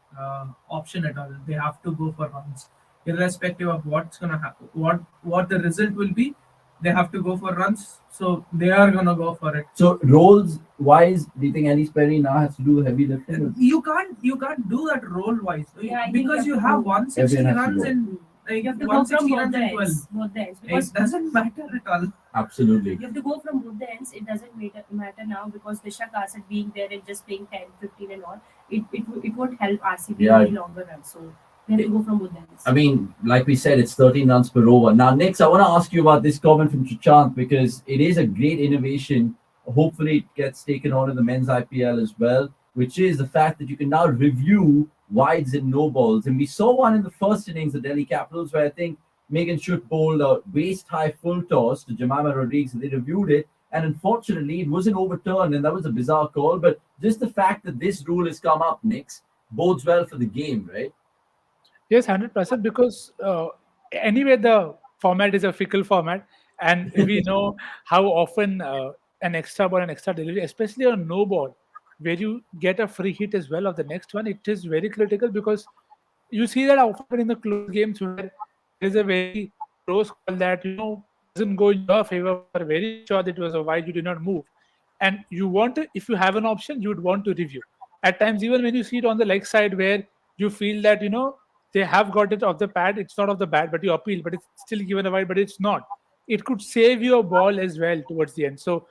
option at all. They have to go for runs, irrespective of what's gonna happen, what the result will be. They have to go for runs, so they are gonna go for it. So roles wise, do you think Ellis Perry now has to do the heavy lifting? You can't do that role wise Yeah, I think because you have 160 Everyone has to runs go. and like You have to go from 160 both runs the and 12. ends. Both the ends. Because It doesn't matter at all. Absolutely. you have to go from both the ends. It doesn't matter now because Disha Kassat being there and just playing 10, 15 and all, it won't help RCB Yeah. in the longer run. So they have to go from both the ends. I mean, like we said, it's 13 runs per over. Now, Nix, I want to ask you about this comment from Chachant because it is a great innovation. Hopefully, it gets taken on in the men's IPL as well, which is the fact that you can now review wides and no balls. And we saw one in the first innings of Delhi Capitals where I think Megan Schutt bowled a waist-high full toss to Jemima Rodriguez. They reviewed it, and unfortunately, it wasn't overturned, and that was a bizarre call. But just the fact that this rule has come up, Nix, bodes well for the game, right? Yes, 100%. Because anyway, the format is a fickle format, and we know how often an extra ball, an extra delivery, especially on no ball, where you get a free hit as well of the next one, it is very critical because you see that often in the close games where there is a very close call that doesn't go in your favor. You're very sure that it was a wide, you did not move, and you want to, if you have an option, you would want to review. At times, even when you see it on the leg side where you feel that they have got it off the pad, it's not off the bat, but you appeal, but it's still given a wide, but it's not. It could save you a ball as well towards the end. So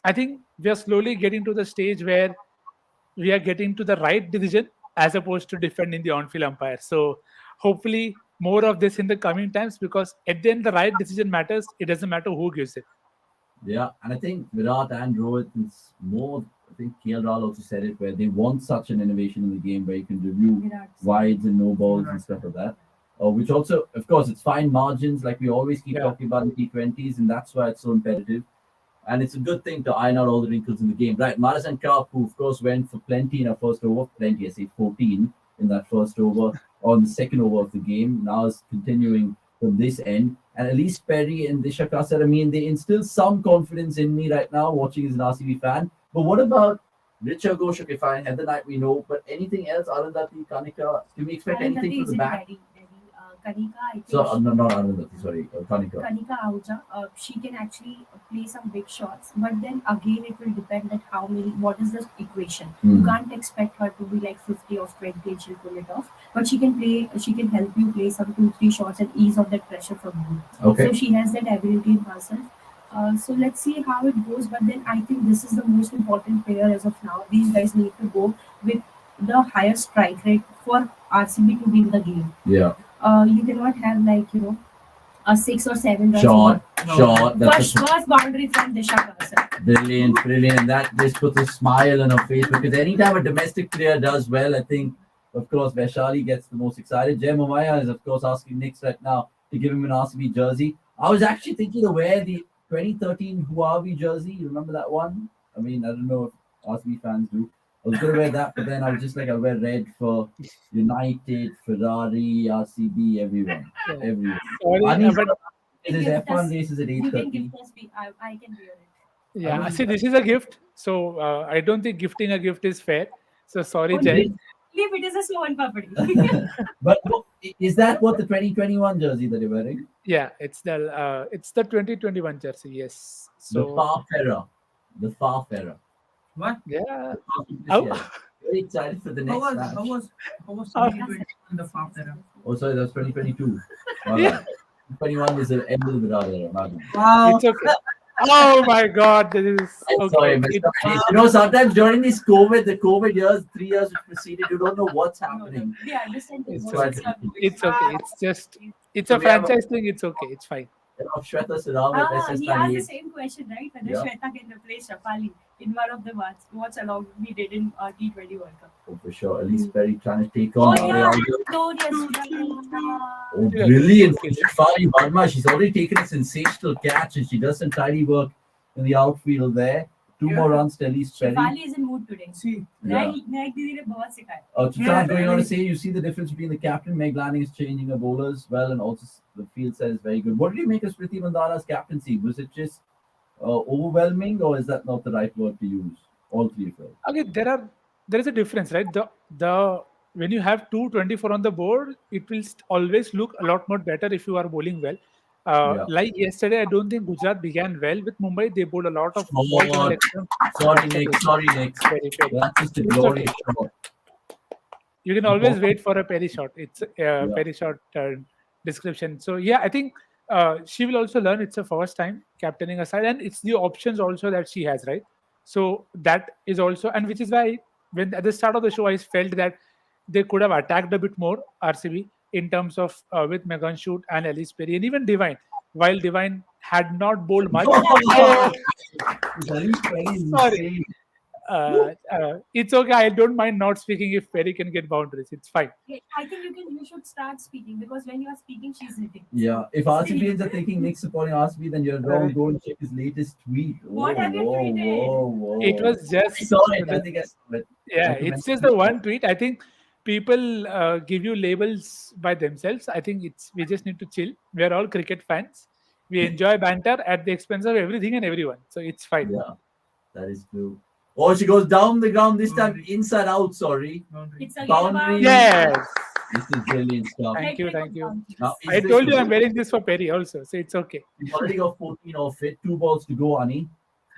I think we are slowly getting to the stage where we are getting to the right decision as opposed to defending the on-field umpire. So hopefully more of this in the coming times, because at the end the right decision matters. It doesn't matter who gives it. Yeah, and I think Virat and Rohit is more. I think KL Rahul also said it where they want such an innovation in the game where you can review wides and no balls and stuff like that. Which also, of course, it's fine margins like we always keep talking about in T20s, and that's why it's so imperative. And it's a good thing to iron out all the wrinkles in the game. Right, Maras and Karp, who of course went for plenty in our first over, plenty, I say 14 in that first over. on the second over of the game. Now it's continuing from this end. And at least Perry and Disha Kasar, I mean, they instill some confidence in me right now, watching as an RCB fan. But what about Richa Ghosh? Okay, fine, Heather Knight we know. But anything else, Arundhati, Kanika? Can we expect anything Arundhati from is the in back? Delhi. Kanika, I think. So, not Arundhati, sorry, Kanika. Kanika Ahuja, she can actually play some big shots, but then again it will depend at how many. What is the equation? You Hmm. can't expect her to be like 50 or 20 and she'll pull it off. But she can play. She can help you play some 2-3 shots and ease off that pressure from you. Okay. So she has that ability in herself. So let's see how it goes. But then I think this is the most important player as of now. These guys need to go with the higher strike rate for RCB to win the game. Yeah. You cannot have like a 6 or 7 runs. Shot. First boundary from Disha Kasar. Brilliant. And that just puts a smile on her face because anytime a domestic player does well, I think, of course, Vaishali gets the most excited. Jay Momaya is, of course, asking Knicks right now to give him an RCB jersey. I was actually thinking to wear the 2013 Huawei jersey. You remember that one? I mean, I don't know if RCB fans do. I was going to wear that, but then I was just like, I'll wear red for United, Ferrari, RCB, everyone. Everyone. Sorry, Ani's but his F1 race is at You can 8:30. gift us. I can wear it. yeah, see, this is a gift, so I don't think gifting a gift is fair. So sorry, Oh, Jay. Leave it as a Sohan Papadi. But is that what the 2021 jersey that you're wearing? Yeah, it's the 2021 jersey. Yes. The So far fairer. What? yeah. Yeah. Very excited for the How next was match. how was how was How- 2020 in the far era? Oh, sorry, that's 2022. Yeah. 21 is the end of the era. Wow. It's okay. Oh my God, this is okay. Sorry, messed up. You know, sometimes during these the COVID years, 3 years which preceded, you don't know what's happening. We understand It's what's okay. happening. It's okay. It's just it's So a we have a- franchise thing. It's okay. It's fine. You know, Shweta Siddharth with He asked the SS98. same question, right? Whether Yeah. Shweta can replace Shafali in one of the watch-along we did in T20 World Cup. Oh, for sure. At least Perry trying to take Oh, on. yeah. Ronaldo. Glorious. Oh, brilliant. Shafali Verma, she's already taken a sensational catch and she does some tidy work in the outfield there. Two Yeah. more runs, Telly's Perry. Shafali is in mood today. See, Yeah. Naik Didi ne bahut sikhaya. Chitran, going on to say, you see the difference between the captain, Meg Lanning is changing her bowlers well, and also the field set is very good. What did you make of Smriti Mandhana's captaincy? Was it just overwhelming, or is that not the right word to use? All three of them. Okay, there is a difference, right? The when you have 224 on the board, it will always look a lot more better if you are bowling well. Yeah. Like yesterday, I don't think Gujarat began well with Mumbai. They bowled a lot of balls in the Short. leg stump. Sorry, Nick. Perry. That's just a glorious shot. You can always wait for a Perry shot. It's Yeah. Perry shot description. So yeah, I think she will also learn. It's her first time captaining a side, and it's the options also that she has, right? So that is also, and which is why when at the start of the show I felt that they could have attacked a bit more RCB in terms of with Megan Shoot and Elise Perry and even Divine. While Divine had not bowled much, Very, very Sorry. insane. it's okay. I don't mind not speaking if Perry can get boundaries. It's fine. I think you should start speaking because when you are speaking, she's hitting. Yeah, if RCBians are thinking Nick supporting RCB, then you're wrong. Go and check his latest tweet. What have you tweeted? Whoa. It was just I saw it. I think I saw it. yeah, Recommend it's just the one tweet. I think people give you labels by themselves. I think we just need to chill. We are all cricket fans. We enjoy banter at the expense of everything and everyone. So it's fine. Yeah, that is true. Oh, she goes down the ground this time, inside out. Sorry. boundary. It's again Boundary. about Yes. This is brilliant stuff. Thank you. Now, is I this told you good? I'm wearing this for Perry also, so it's okay. You've already got 14 off it. 2 balls to go, Ani.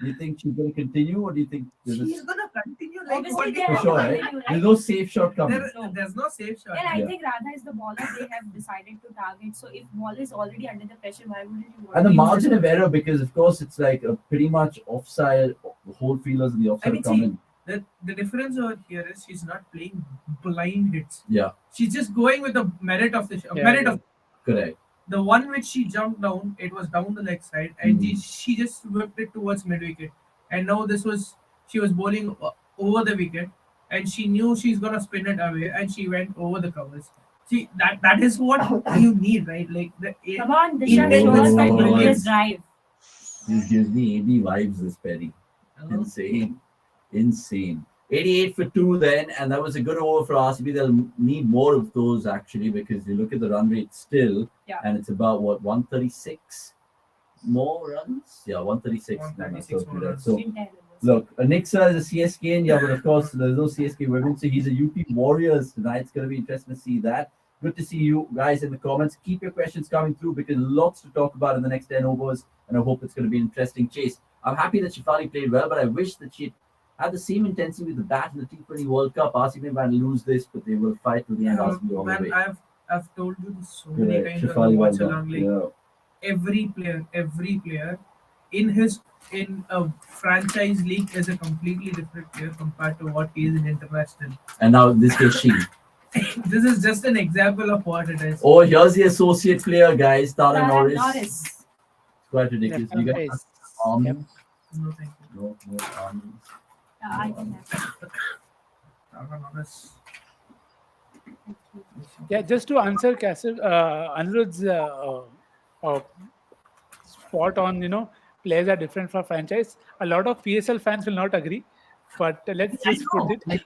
Do you think she's going to continue, or do you think there's She's gonna continue like Obviously, holding they for have sure, to right? continue, There's no safe shot coming. There's no safe shot. And I Yeah. think Radha is the bowler they have decided to target. So if ball is already under the pressure, why wouldn't you want And the to use margin it? of error, because of course it's like a pretty much offside. The whole fielders in the offside I mean, come see, in. The difference over here is she's not playing blind hits. Yeah, She's just going with the merit of the Yeah, merit yeah. of correct. the one which she jumped down. It was down the leg side, and she just whipped it towards mid wicket. And now she was bowling over the wicket, and she knew she's gonna spin it away, and she went over the covers. See that is what you need, right? Like Come on, Disha, Indian show us that bowlers. glorious drive. This gives me AB vibes, this Perry. Insane. 88 for 2 then, and that was a good over for RCB. They'll need more of those actually, because you look at the run rate still, and it's about what, 136 more runs? Yeah, 136. 136 more runs. So look, Nixa is a CSK, and but of course there's no CSK women, so he's a UP Warriors tonight. It's going to be interesting to see that. Good to see you guys in the comments. Keep your questions coming through, because lots to talk about in the next 10 overs, and I hope it's going to be an interesting chase. I'm happy that Shefali played well, but I wish that she had the same intensity with the bat in the T20 World Cup. RCB might lose this, but they will fight to the end. RCB all the way. I've told you this so many times. Every player in a franchise league is a completely different player compared to what he is in international. And now this is she. This is just an example of what it is. Oh, here's the associate player, guys. Tara Norris. Norris. It's quite ridiculous. You guys have almonds? No, thank you. No almonds. I can have Tara Norris. Yeah, just to answer Anirudh's spot on, players are different for franchise. A lot of PSL fans will not agree, but let's just put it.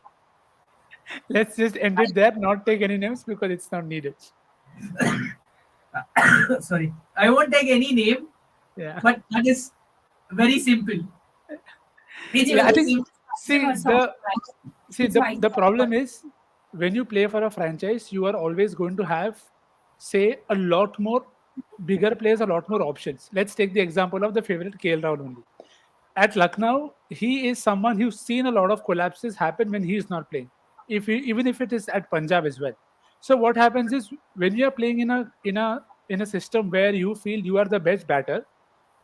Let's just end it there. Not take any names because it's not needed. Sorry, I won't take any name. Yeah, but that is very simple. I think. The problem is, when you play for a franchise, you are always going to have, say, a lot more bigger players, a lot more options. Let's take the example of the favorite KL Rahul only. At Lucknow, he is someone who's seen a lot of collapses happen when he is not playing. Even if it is at Punjab as well. So what happens is, when you are playing in a system where you feel you are the best batter,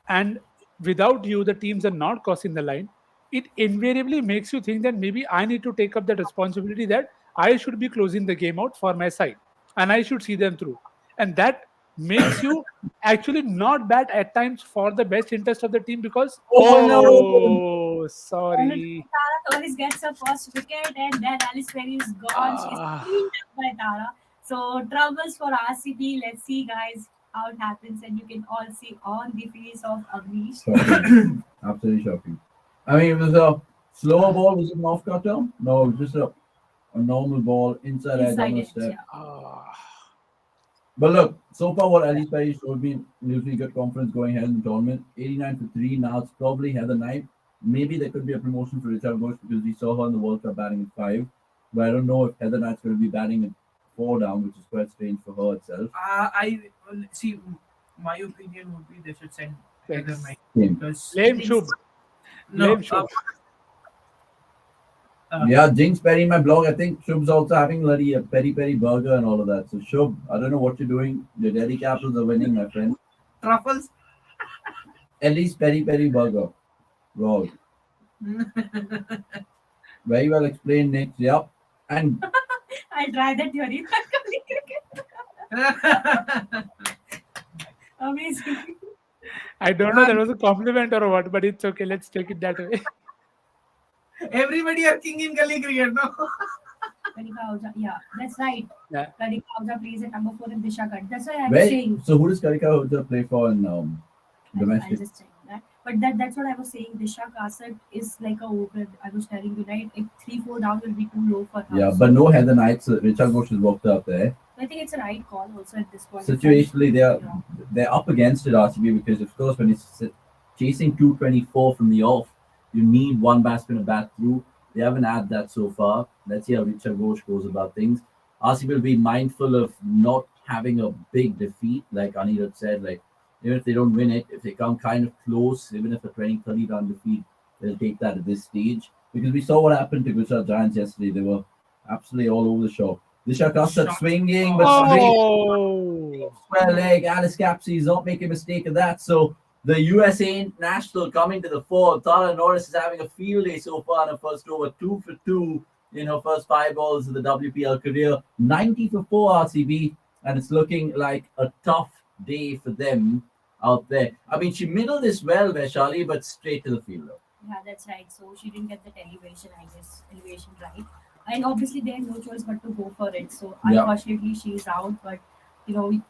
and without you the teams are not crossing the line, it invariably makes you think that maybe I need to take up that responsibility, that I should be closing the game out for my side and I should see them through. And that makes you actually not bat at times for the best interest of the team, because sorry. Tara Norris gets her first wicket, and then Alice Perry is gone. She's cleaned up by Tara. So troubles for RCB. Let's see, guys, how it happens, and you can all see on the face of Avnish. Absolutely shocking. I mean, it was a slower ball. Was it an off cutter? No, it was just a normal ball inside edge on the step. But look, so far what Alice Perry showed me gives me good confidence going ahead in the tournament. 89 for 3. Now it's probably Heather Knight. Maybe there could be a promotion for Richard Bush, because we saw her in the World Cup batting at 5. But I don't know if Heather Knight's going to be batting at 4 down, which is quite strange for her itself. I see. My opinion would be they should send Heather Knight, because Blame Shubh. no. Yeah, Jinx Perry in my blog. I think Shubh's also having bloody a peri burger and all of that. So Shubh, I don't know what you're doing. The Delhi Capitals are winning, my friend. Truffles. At least peri burger. Wrong. Very well explained, Nick. Yep. And I'll try that theory. Amazing. I don't know if that was a compliment or what, but it's okay. Let's take it that way. Everybody are king in gully cricket, no? Kanika Ahuja. Yeah, that's right. Yeah. Kanika Ahuja plays at number 4 in Disha Cut. That's why I was saying. So who does Kanika Ahuja play for in I'll domestic? just check that. But that's what I was saying. Disha Kasat is like a over. I was telling you, right? If 3-4 down will be too low for her. Yeah, but no Heather Knights. Richard Bush has walked out there. I think it's a right call also at this point. Situationally, they're up against it, RCB, because of course when you're chasing 224 from the off, you need one batsman to bat through. They haven't had that so far. Let's see how Richard Bush goes about things. RCB will be mindful of not having a big defeat, like Anirudh said. Like, even if they don't win it, if they come kind of close, even if a 20-30 run defeat, they'll take that at this stage. Because we saw what happened to Gujarat Giants yesterday. They were absolutely all over the shop. Disha Kasat swinging, but straight square leg. Alice Capsey is not making a mistake of that. So the USA national coming to the fore. Tara Norris is having a field day so far in her first over. 2 for 2 in her first 5 balls of the WPL career. 90 for 4 RCB, and it's looking like a tough day for them out there. I mean, she middled this well, Vaishali, but straight to the fielder. Yeah, that's right. So she didn't get that elevation right. And obviously, they had no choice but to go for it. So unfortunately, she's out. But don't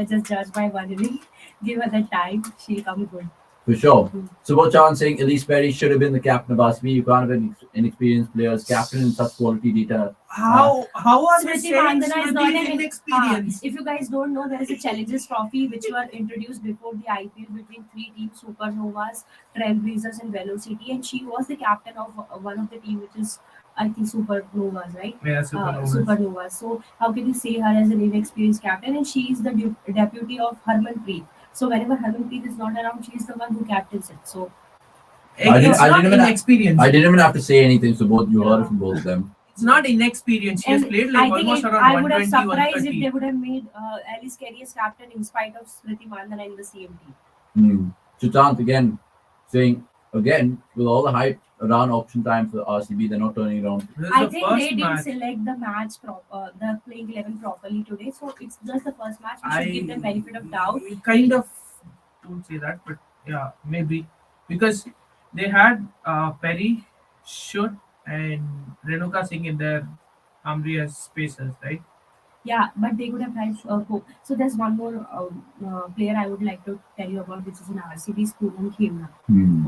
just judge by one inning. Give her the time; she'll come good. For sure. So what John saying, Elise Perry should have been the captain of RCB. You can't have an inexperienced players captain in such quality data. How are they Smriti saying Mandhana is Smriti not is an inexperienced? If you guys don't know, there is a Challenges Trophy which were introduced before the IPL between three teams: Supernovas, Trailblazers, and Velocity. And she was the captain of one of the team, which is I think Supernovas, right? Yeah, Supernovas. Supernovas. So how can you say her as an inexperienced captain? And she is the deputy of Harmanpreet. So whenever Harmanpreet is not around, she is the one who captains it. So It's not inexperienced. I didn't even have to say anything. So both you heard it from both of them. It's not inexperienced. She has And played like I think almost around I would have 120, surprised if 130. they would have made Alice Carey as captain in spite of Smriti Mandhana in the same team. Sushant again saying again with all the hype around auction time for RCB, they're not turning around. This is I the think first they didn't match. select the the playing 11 properly today, so it's just the first match. We should give them benefit of doubt. We kind of don't say that, but yeah, maybe because they had Perry, Shut, and Renuka Singh in their Amri as spacers, right? Yeah, but they could have had hope. So there's one more player I would like to tell you about, which is an RCB Poonam Khemna.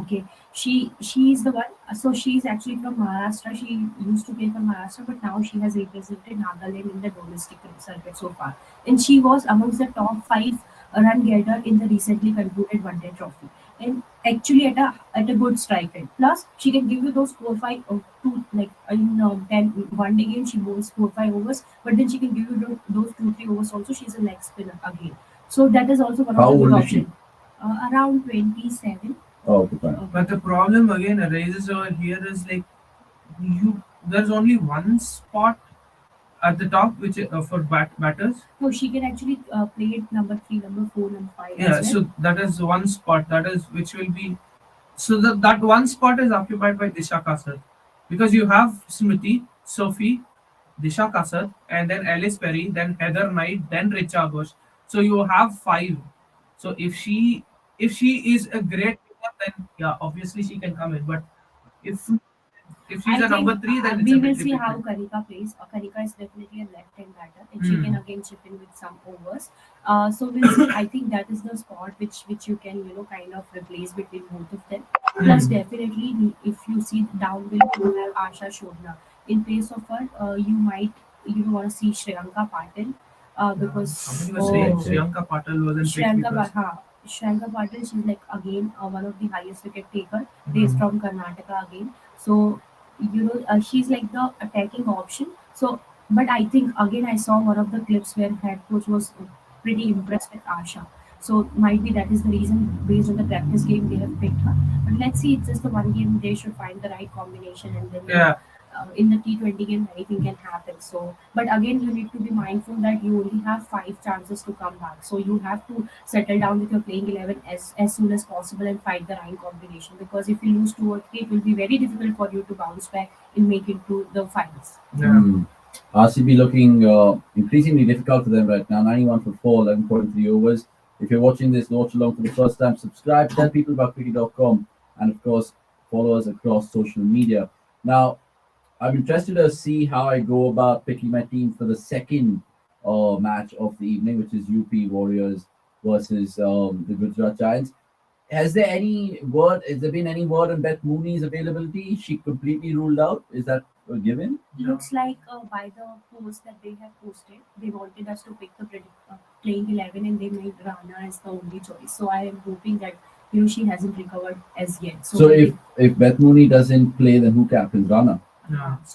Okay, she is the one. So she's actually from Maharashtra. She used to play for Maharashtra, but now she has represented Nagaland in the domestic circuit so far. And she was amongst the top 5 run getter in the recently concluded One Day Trophy. And actually at a good strike rate. Plus, she can give you those 4-5 two like in 10 1 day game. She bowls 4-5 overs, but then she can give you those 2-3 overs also. She's a leg spinner again. So that is also one How of the good old is she? option. Around 27. Oh, okay, fine. But the problem again arises over here is like there's only one spot at the top which is, for batters. No, she can actually play at number 3, number 4, number 5. Yeah, as well. so that is one spot. That is which will be so that one spot is occupied by Disha Kasar because you have Smriti, Sophie, Disha Kasar, and then Alice Perry, then Heather Knight, then Richa Ghosh. So you have 5. So if she is a great player, then yeah, obviously she can come in. But if she's I a number think 3, then it's we a will bit see how difficult. Karika plays. Karika is definitely a left-hand batter, and she can again chip in with some overs. So we'll see. I think that is the spot which you can kind of replace between both of them. Plus, definitely, if you see down below, you have Asha Shodna. In place of her, you might want to see Shriyanka Patil because Somebody was saying Shriyanka Patil wasn't picked Shriyanka because Shriyanka Patil, she's like again one of the highest wicket taker, based from Karnataka again. So she's like the attacking option. So, but I think again I saw one of the clips where head coach was pretty impressed with Asha. So might be that is the reason based on the practice game they have picked her. But let's see, it's just the one game they should find the right combination, and then yeah. in the T20 game anything can happen. So, but again you need to be mindful that you only have 5 chances to come back. So you have to settle down with your playing 11 as soon as possible and find the right combination. Because if you lose 2 or 3, it will be very difficult for you to bounce back and make it to the finals. RCB looking increasingly difficult for them right now. 91 for 4, 11.3 overs. If you're watching this Watchalong for the first time, subscribe, tell people about cricket.com, and of course, follow us across social media. Now, I'm interested to see how I go about picking my team for the second match of the evening, which is UP Warriors versus the Gujarat Giants. Has there been any word on Beth Mooney's availability? Is she completely ruled out? Is that a given? Looks like by the post that they have posted, they wanted us to pick the playing 11, and they made Rana as the only choice. So I am hoping that she hasn't recovered as yet. So if Beth Mooney doesn't play, then who captains Rana?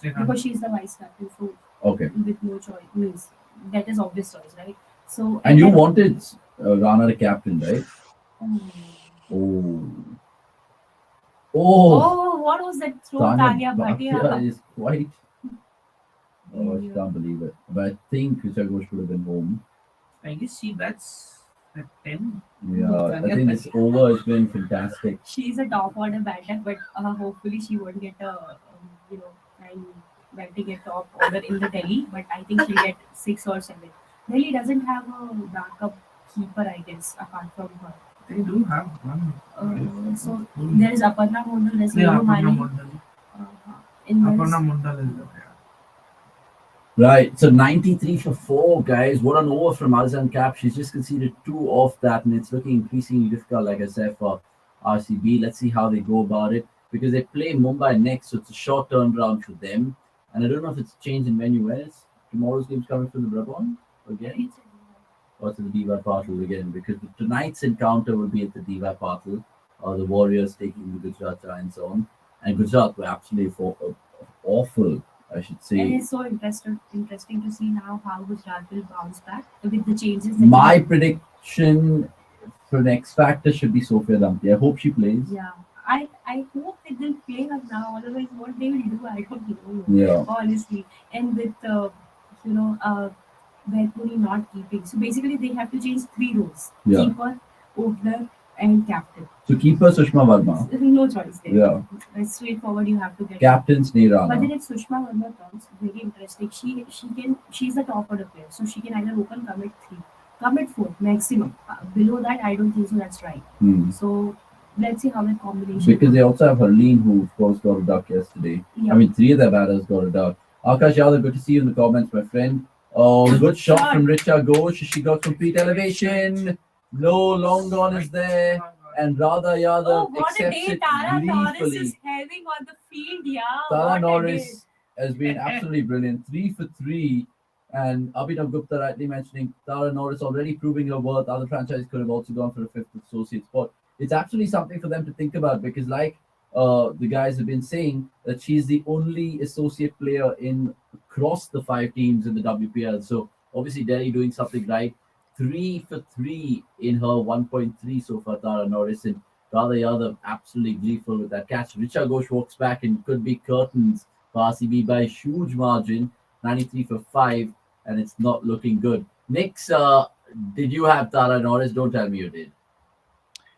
Because she's the vice captain, so Okay. with no choice means that is obvious choice, right? So And you wanted Rana the captain, right? Oh, Oh, what was that throw, Tanya Tanya Bhatia Bhatia? is quite. Oh, I can't believe it. But I think Richa Ghosh should have been home. I guess she bats at 10. Yeah, I think this over has been fantastic. She's a top order batter, but hopefully she won't get a time batting at top order in the Delhi. But I think she'll get 6 or 7. Delhi doesn't have a backup keeper, I guess, apart from her. They do have one. So there is Aparna Mondal, there's Yeah, Neeru Aparna Mani. Mondal. In Aparna Mondal is there. Right, so 93 for 4, guys. What an over from Alzan Cap. She's just conceded 2 off that, and it's looking increasingly difficult, like I said, for RCB. Let's see how they go about it because they play Mumbai next, so it's a short turnaround for them. And I don't know if it's a change in venue. Where is tomorrow's game's coming from the Brabant again? Or to the Diva Patil again, because tonight's encounter will be at the Diva Patil, the Warriors taking the Gujarat Giants on. And Gujarat were absolutely awful, I should And say. it's so interesting to see now how Gujarat will bounce back with the changes. My prediction for the X Factor should be Sophia Dumpty. I hope she plays. Yeah, I hope that they'll play her now. Otherwise, what they will do, I don't know. Yeah. Honestly, and with Bethuni not keeping, so basically they have to change 3 roles: Yeah. keeper, opener, and captain. So keeper Sushma Verma. No choice there. Yeah. It's straightforward. You have to get. Captain's But then Nirana. if Sushma Verma comes, very interesting. She's the top order player, so she can either open, commit 3, commit 4 maximum. Below that, I don't think so. That's right. So let's see how that combination. Because they also have Harleen, who of course got a duck yesterday. Yeah. I mean, 3 of their batters got a duck. Akash Yadav, good to see you in the comments, my friend. Oh, good shot from Richa Ghosh. She got complete elevation. No, long gone is there. And Radha Yadav Oh, what a accepts day it Tara Norris gleefully. is having on the field, yeah. Tara What a day. Norris has been absolutely brilliant. 3 for 3. And Abhinav Gupta rightly mentioning Tara Norris already proving her worth. Other franchises could have also gone for a 5th associate spot. It's actually something for them to think about because, like the guys have been saying, that she's the only associate player in across the 5 teams in the WPL. So obviously Delhi doing something right. 3 for 3 in her 1.3 so far, Tara Norris, and Radha Yadav absolutely gleeful with that catch. Richa Ghosh walks back and could be curtains for RCB by a huge margin, 93 for 5, and it's not looking good. Nix, did you have Tara Norris? Don't tell me you did.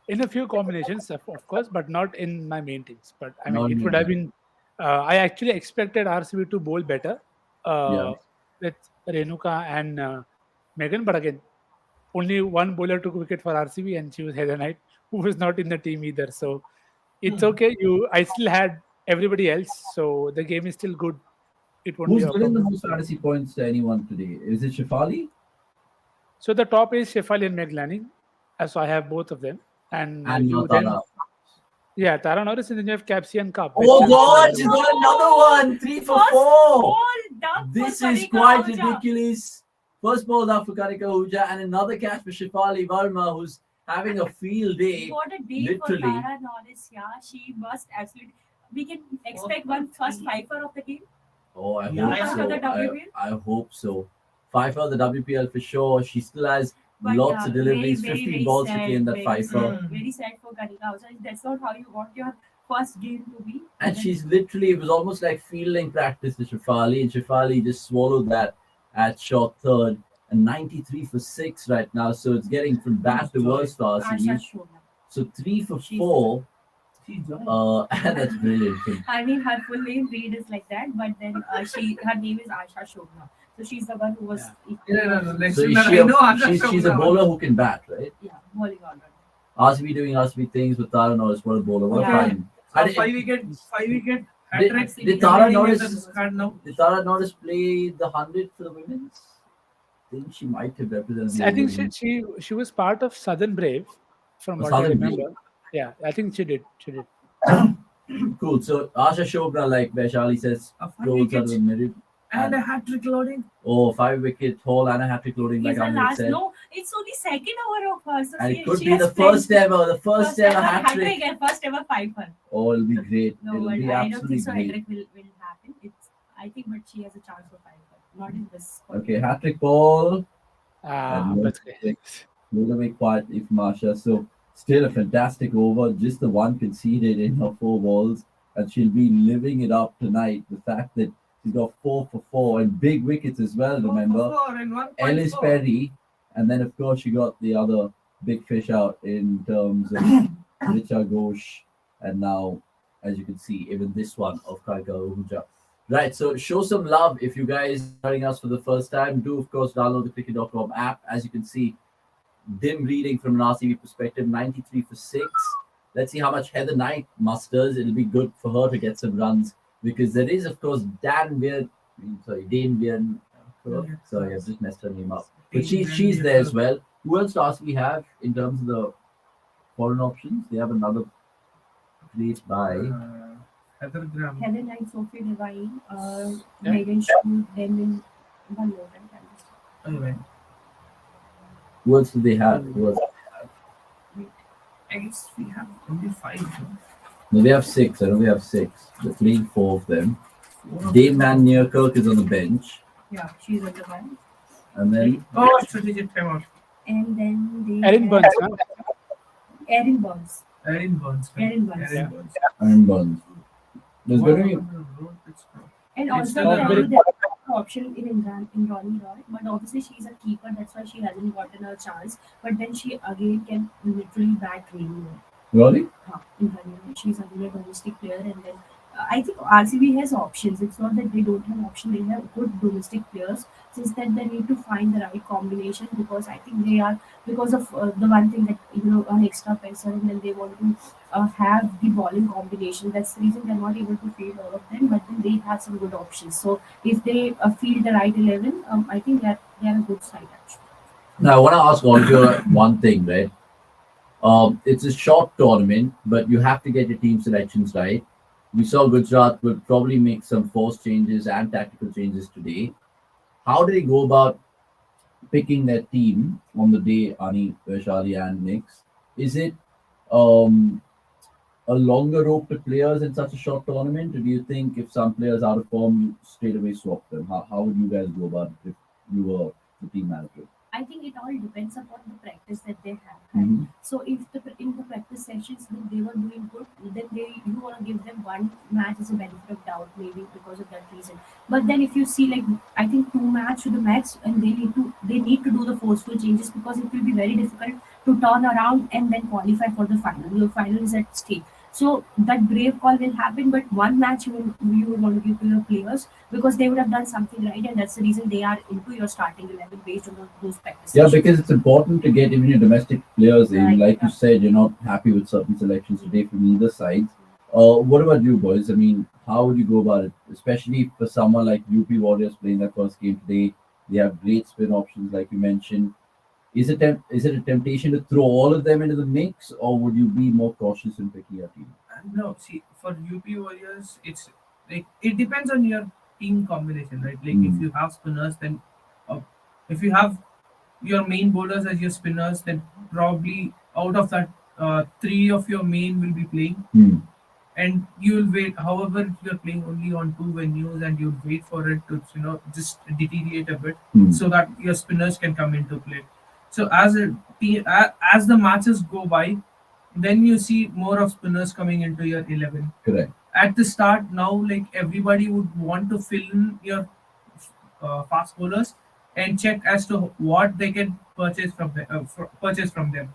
In a few combinations, of course, but not in my main teams. But I mean, Not in it would your have been. I actually expected RCB to bowl better with Renuka and Megan, but again, only one bowler took wicket for RCB, and she was Heather Knight, who was not in the team either. So it's okay. I still had everybody else, so the game is still good. It won't Who's be a giving the problem. most fantasy points to anyone today? Is it Shefali? So the top is Shefali and Meg Lanning. So I have both of them. And And you Tara. then, yeah, Tara Norris, and then you have Capsy and Cup. Oh God, she's got another one. 3 for 4. Ball duck This for is Kanika quite Ahuja. ridiculous. First ball up for Kanika Ahuja and another catch for Shefali Verma, who's having a field day. What a day Literally. for Tara Norris, yeah. She must absolutely. We can expect one first fifer of the game. Oh, I Yeah, hope yeah. so. After the WPL? I hope so. 5 for the WPL for sure. She still has But lots yeah, of deliveries, very, 15 very balls to sad, play in that very 5 for. sad, very sad for Kanika Ahuja. That's not how you want your first game to be. And she's literally, it was almost like fielding practice to Shefali, and Shefali just swallowed that at short third. And 93 for 6 right now, so it's getting from bad to worse for Asha RCB. Shona. So 3 for She's- 4. She's That's brilliant. I mean, her full name read is like that, but then her name is Asha Shobna. So she's the one who was. So she's a bowler who can bat, right? Yeah, bowling all round. RCB doing RCB things with Tara Norris. What a bowler. What a Yeah. fine. I did- 5 wicket hat Did- trick. did Tara Norris- Now. Did Tara Norris play the 100 for the women's? I think she might have represented the I think women. she was part of Southern Brave, from Oh, what I Southern Brave. remember. Yeah, I think she did. Cool. So Asha Shobra, like Vaishali says, A 5 goes out of wickets the middle. and a hat trick loading. Oh, 5 wicket haul and a hat-trick loading, like He's the Amit last. said. No, it's only second over of her. So And she, it could she be has the played first ever hat-trick. and first ever fifer. Oh, it'll be great. No, It'll but be I don't absolutely think so. great. Hat-trick will happen. I think, but she has a chance for fifer. Not in this. Okay, hat-trick ball. That's great. We're gonna be quiet if Marsha. So still a fantastic over. Just the one conceded in her 4 balls, and she'll be living it up tonight. The fact that she's got 4 for 4 and big wickets as well. Remember, 4 and 1.4. Ellis Perry, and then of course she got the other big fish out in terms of Richa Ghosh, and now, as you can see, even this one of Kaika Ahuja. Right, so show some love if you guys are joining us for the first time. Do of course download the cricket.com app. As you can see, dim reading from an RCB perspective, 93 for 6. Let's see how much Heather Knight musters. It'll be good for her to get some runs because there is, of course, Dane Vian. Sorry, I've just messed her name up. But she's there as well. Who else do RCB have in terms of the foreign options. They have another great buy. Heather Graham. Heather Knight, Sophie Devine, Yeah. Megan Schmidt, then in Bangalore and Delhi. Anyway, Who else do they have? Who else? I guess we have only 5. No, they have 6. I know they have 6. They're playing 4 of them. Four of Dave them. Newkirk is on the bench. Yeah, she's on the one. And then Oh, strategic timeout. And then they Erin have Burns, huh? Erin Burns. Erin Burns. Erin Burns. Yeah. Burns. Aaron Burns. There's going to be And It's also still a very- there's an option in Ronnie Roy, but obviously she's a keeper, that's why she hasn't gotten a chance. But then she again can literally bat really well. Rolly. In her name. She's again a domestic player, and then I think RCB has options. It's not that they don't have option; they have good domestic players. Since that they need to find the right combination, because I think they are, because of the one thing that an extra pacer, and then they want to have the bowling combination. That's the reason they're not able to field all of them, but then they have some good options. So if they field the right 11, I think that they are a good side actually. Now, I want to ask all of you one thing, right? It's a short tournament, but you have to get your team selections right. We saw Gujarat will probably make some force changes and tactical changes today. How do they go about picking their team on the day, Ani, Vaishali, and Nix? Is it a longer rope to players in such a short tournament? Or do you think if some players are out of form, you straight away swap them? How would you guys go about it if you were the team manager? I think it all depends upon the practice that they have. Mhm. So if in the practice sessions that they were doing good, then you want to give them one match as a benefit of doubt, maybe because of that reason. But then if you see, like, I think 2 match to the max, and they need to do the forceful changes, because it will be very difficult to turn around and then qualify for the final. Your final is at stake. So that brave call will happen, but one match you will want to give to your players, because they would have done something right, and that's the reason they are into your starting 11 based on those practices. Yeah, because it's important to get even your domestic players in. Right, Like yeah. you said, you're not happy with certain selections today from either side. What about you boys? I mean, how would you go about it? Especially for someone like UP Warriors playing their first game today. They have great spin options, like you mentioned. Is it a temptation to throw all of them into the mix, or would you be more cautious in picking a team? No, see, for UP Warriors, it's like it depends on your team combination, right? Like if you have spinners, then uh, if you have your main bowlers as your spinners, then probably out of that, 3 of your main will be playing, Hmm. and you will wait. However, if you're playing only on 2 venues, and you'll wait for it to just deteriorate a bit, Hmm. so that your spinners can come into play. So as a team, as the matches go by, then you see more of spinners coming into your 11. Correct. At the start, now, like, everybody would want to fill in your fast bowlers and check as to what they can purchase from them.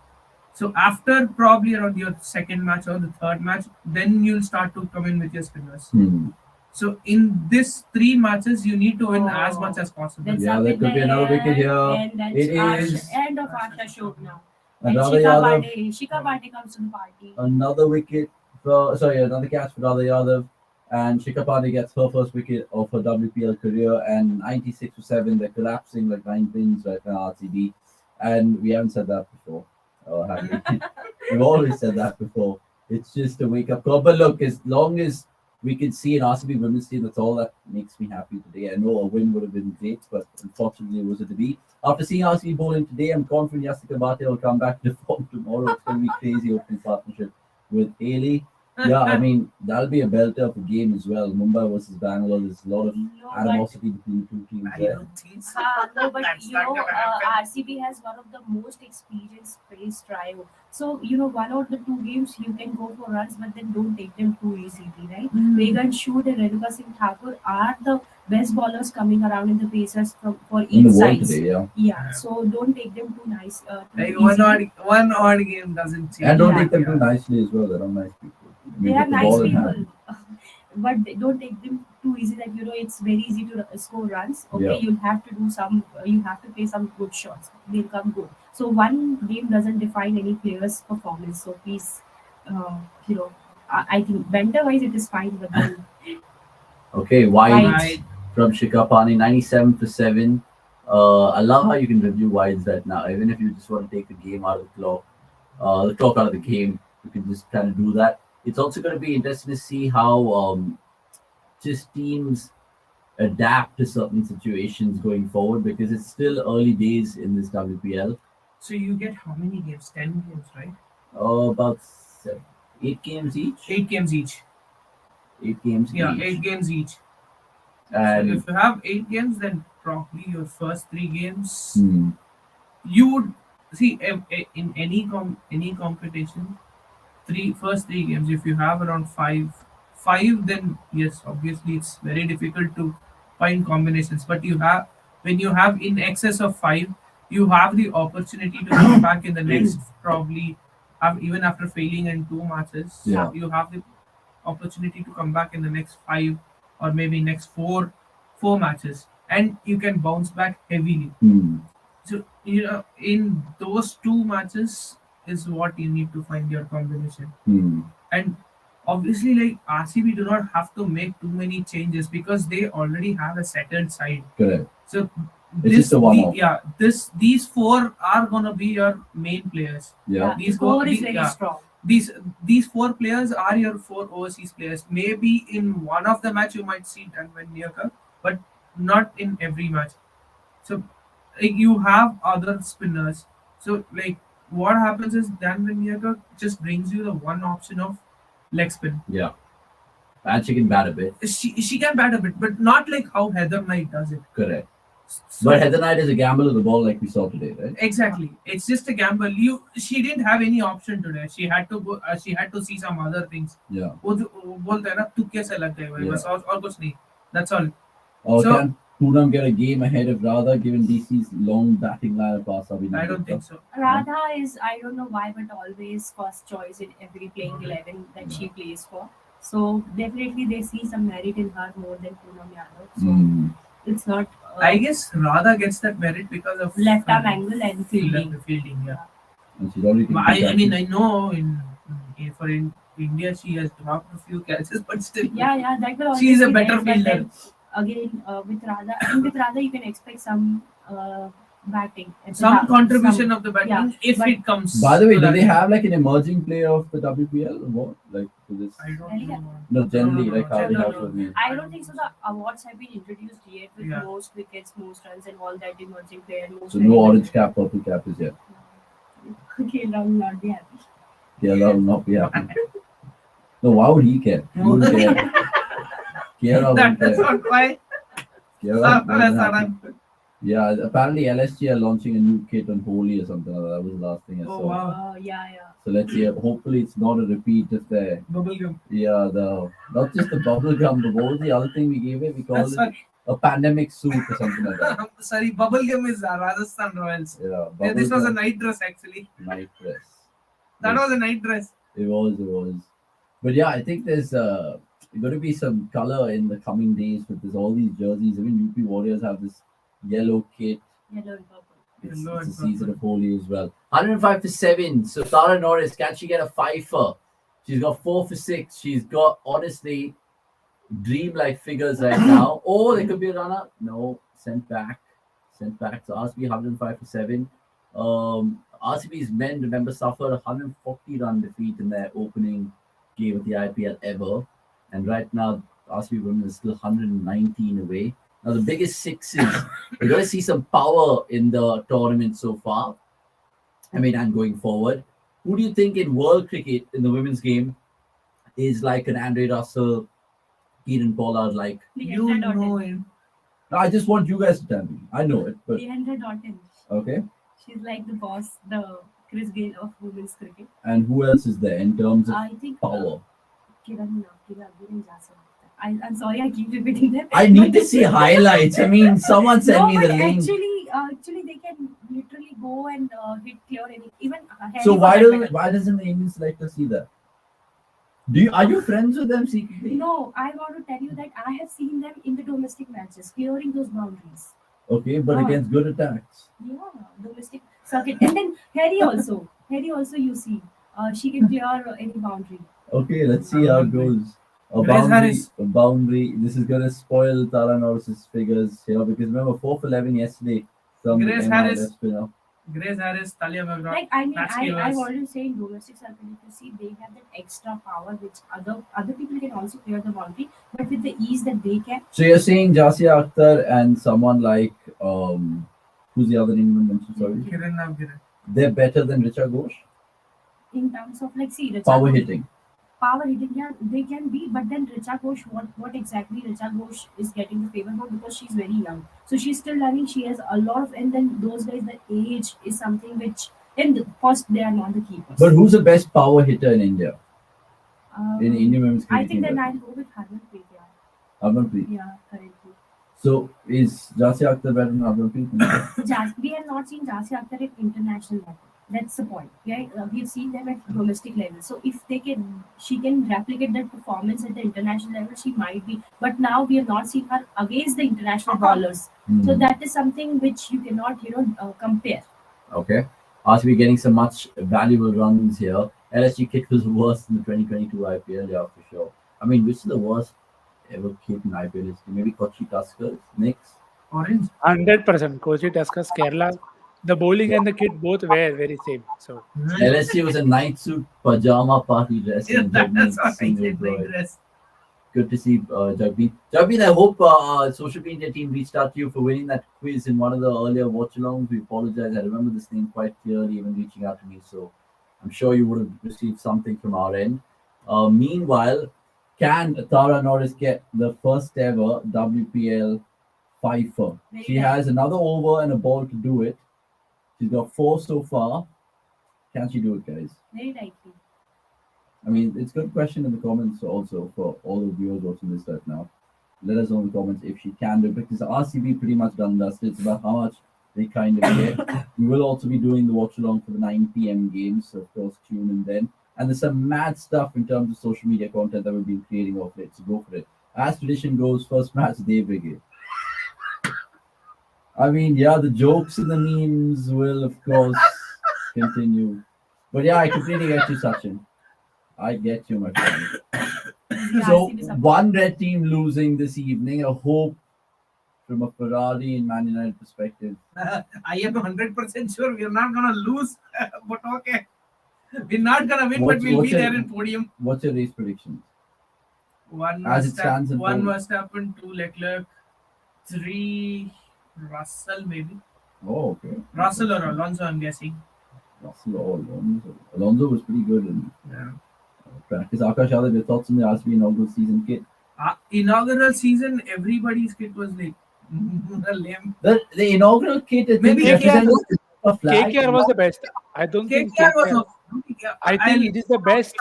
So after probably around your second match or the third match, then you'll start to come in with your spinners. Hmm. So in this 3 matches, you need to win as much as possible. That's Yeah, up there in could the be another air, wicket here. and that's It Asha, is end of Asha show now. And Radha Yadav. Shika Bhate comes to the party. Another wicket another catch for Radha Yadav. And Shikha Pandey gets her first wicket of her WPL career, and 96 for 7. They're collapsing like 9 pins right now, RCB. And we haven't said that before. Have we? We've always said that before. It's just a wake up call. But look, as long as we can see an RCB women's team, that's all that makes me happy today. I know a win would have been great, but unfortunately it wasn't to be. After seeing RCB bowling today, I'm confident Yasika Bhatia will come back to form tomorrow. It's going to be crazy opening partnership with Haley. Yeah, I mean, that'll be a belter of a game as well. Mumbai versus Bangalore. There's a lot of animosity between the two teams I there. don't think so. No, but That's not gonna happen. RCB has one of the most experienced pace trio. So one or the 2 games you can go for runs, but then don't take them too easily, right? Megan Shoot and Renuka Singh Thakur are the best bowlers coming around in the pacers for In each the world side. today, yeah. Yeah, so don't take them too nice. Like Too one easily. odd game doesn't change. And don't Yeah. take them too nicely as well. They're not nice people. I They mean, are put the nice ball in people, hand. but don't take them too easy. That it's very easy to score runs. Okay, Yeah. you'll have to do some. You have to play some good shots. They'll come good. So one game doesn't define any player's performance. So please, I think banter wise it is fine, but then Okay, wide Wide. from Shikha Pandey, 97 for 7. I love how you can review wides right now, even if you just want to take the game out of the clock. the clock out of the game. You can just kind of do that. It's also going to be interesting to see how just teams adapt to certain situations going forward because it's still early days in this WPL. So you get how many games? 10 games, right? About 8 games each. 8 games each. 8 games Yeah, each. 8 games each. So And if you have 8 games, then probably your first 3 games hmm, you would see in any competition. First 3 games, if you have around five, then yes, obviously it's very difficult to find combinations. But you have when you have in excess of five, you have the opportunity to come back in the next probably even after failing in 2 matches. Yeah. You have the opportunity to come back in the next five or maybe next four matches, and you can bounce back heavily. hmm, So in those 2 matches is what you need to find your combination. hmm, And obviously, like RCB do not have to make too many changes because they already have a settled side. correct. So It's just a one-off. these four are gonna be your main players. Yeah. The These core go is the- very yeah. strong. These four players are your four overseas players. Maybe in one of the match you might see Danvan Niyaka, but not in every match. So like you have other spinners. So like what happens is Dan Vinyaga just brings you the one option of leg spin. Yeah. And she can bat a bit. She can bat a bit, but not like how Heather Knight does it. Correct. So, But Heather Knight is a gamble of the ball like we saw today, right? exactly, it's just a gamble. She didn't have any option today. She had to go. She had to see some other things. Yeah. वो बोलते हैं ना तुक्के से लग गए भाई Yeah. बस और कुछ नहीं. That's all. Or So- can Poonam get a game ahead of Radha given DC's long batting lineup past Abhinay? I don't think so. Radha is, I don't know why, but always first choice in every playing 11 that she plays for. So definitely they see some merit in her more than Poonam Yadav. So Hmm. it's not I guess Radha gets that merit because of left arm angle and fielding. Fielding, yeah. And she's already But taken I mean, catches. I know in India she has dropped a few catches, but still, Yeah, that will always she is a be better there, but fielder. then again, with Radha, and with Radha, you can expect some batting. at the Some back, contribution some- of the batting yeah, if but- it comes. By the way, to do that. they have like an emerging player of the WPL or what? Like for this? I don't Yeah. know. No, generally, No, like how they no, have no. for me. I don't think so. The awards have been introduced yet with Yeah. most wickets, most runs, and all that emerging player. Most So no orange cap, purple cap is yet. Okay, now will not be happy. Kerala will not be happy. No, why would he care? He wouldn't care. Kerala wouldn't That's care. not why. Kerala wasn't happy. Saran. Yeah, apparently LSG are launching a new kit on Holi or something like that. That was the last thing I Oh saw. wow, Yeah. So let's see. Hopefully, it's not a repeat of the bubblegum. not just the bubble gum, but what was the other thing we gave it? We called it Sorry, a pandemic suit or something like that. sorry, bubblegum is Rajasthan Royals. Yeah, Yeah, this was a gum, night dress actually. night dress. That Yes, was a night dress. it was. But yeah, I think there's going to be some color in the coming days with this all these jerseys. I mean, UP Warriors have this yellow kit. Yellow and purple. It's Yellow a and season purple. of Holi as well. 105 for 7. So Tara Norris, can she get a fifer? She's got 4 for 6. She's got honestly dream-like figures right now. Oh, there could be a runner. No, sent back. So RCB 105 for 7. RCB's men, remember, suffered a 140 run defeat in their opening game of the IPL ever. And right now, RCB women is still 119 away. Now, the biggest sixes, we're going to see some power in the tournament so far. I mean, and going forward. Who do you think in world cricket, in the women's game, is like an Andre Russell, Kieran Pollard like? You Leandra know Doughton. him. I just want you guys to tell me. I know it, but Leandra Doughton. okay. She's like the boss, the Chris Gayle of women's cricket. And who else is there in terms of I think power? Kiran Jason. I'm sorry, I keep repeating them. I need But- to see highlights. I mean, someone send No, me but the link. actually, they can literally go and hit clear any even. Harry So for why that matter. doesn't the Indian selector see that? Are you friends with them secretly? No, I want to tell you that I have seen them in the domestic matches clearing those boundaries. Okay, but Ah. against good attacks. Yeah, domestic circuit, and then Harry also. You see, she can clear any boundary. Okay, let's see how it goes. Grace Harris. A boundary. This is gonna spoil Tara Norris's figures here because remember 4 for 11 yesterday from Grace the Harris. MLS spinner. Grace Harris, Talia McGrath. Like I Skillers. wanted to say in domestic circle, if you see, they have that extra power which other people can also clear the boundary, but with the ease that they can. So you're saying Jasia Akhtar and someone like who's the other name you mentioned? Sorry, Kiran Navgiran. they're better than Richa Ghosh. In terms of like, see, Power hitting. Power hitting, yeah, they can be, but then Richa Ghosh, what exactly Richa Ghosh is getting the favor for, because she's very young, so she's still learning. She has a lot of, and then those guys, the age is something which, and first they are not the keepers. But who's the best power hitter in India? In Indian women's cricket I think team? then I'll go with Harmanpreet. Harmanpreet. Yeah, currently. So is Jasia Akhtar better than Harmanpreet? We have not seen Jasia Akhtar at international level. That's the point. Yeah, we've seen them at domestic level. So if she can replicate that performance at the international level, she might be. But now we have not seen her against the international bowlers. So that is something which you cannot, compare. Okay. RCB getting some much valuable runs here. LSG kit was worse in the 2022 IPL, yeah, for sure. I mean, which is the worst ever kit in IPL history? Maybe Kochi Tuskers, Knicks? Orange. 100%. Kochi Tuskers, Kerala. The bowling and the kit both were very same. So LSG was a night suit pajama party dress. Yeah, and that's what I single said. boy. Dress. Good to see Jagmeet. Jagmeet, I hope social media team reached out to you for winning that quiz in one of the earlier watch-alongs. We apologize. I remember this name quite clearly, even reaching out to me. So I'm sure you would have received something from our end. Meanwhile, can Tara Norris get the first ever WPL fifer? She has another over and a ball to do it. She's got 4 so far. Can she do it, guys? Very likely. I mean, it's a good question in the comments also for all the viewers watching this right now. Let us know in the comments if she can do it, because RCB pretty much done dusted. It's about how much they kind of get. We will also be doing the watch along for the 9 p.m. games, so of course tune in then. And there's some mad stuff in terms of social media content that we've been creating of it, so go for it. As tradition goes, first match day brigade. I mean, yeah, the jokes and the memes will of course continue. But yeah, I completely get you, Sachin. I get you, my friend. So, one red team losing this evening. A hope from a Ferrari and Man United perspective. I am 100% sure we're not going to lose, but okay. We're not going to win, but we'll be there in podium. What's your race predictions? One As it stands in Verstappen, 2 Leclerc, 3 Russell maybe. Oh, okay. Russell or Alonso, I'm guessing. Russell or Alonso. Alonso was pretty good in practice. Akash Yadav, your thoughts on the RCB inaugural season kit? Inaugural season, everybody's kit was like lame. The inaugural kit, Maybe KKR was the best. I don't think KKR was KKR. I think it is the best.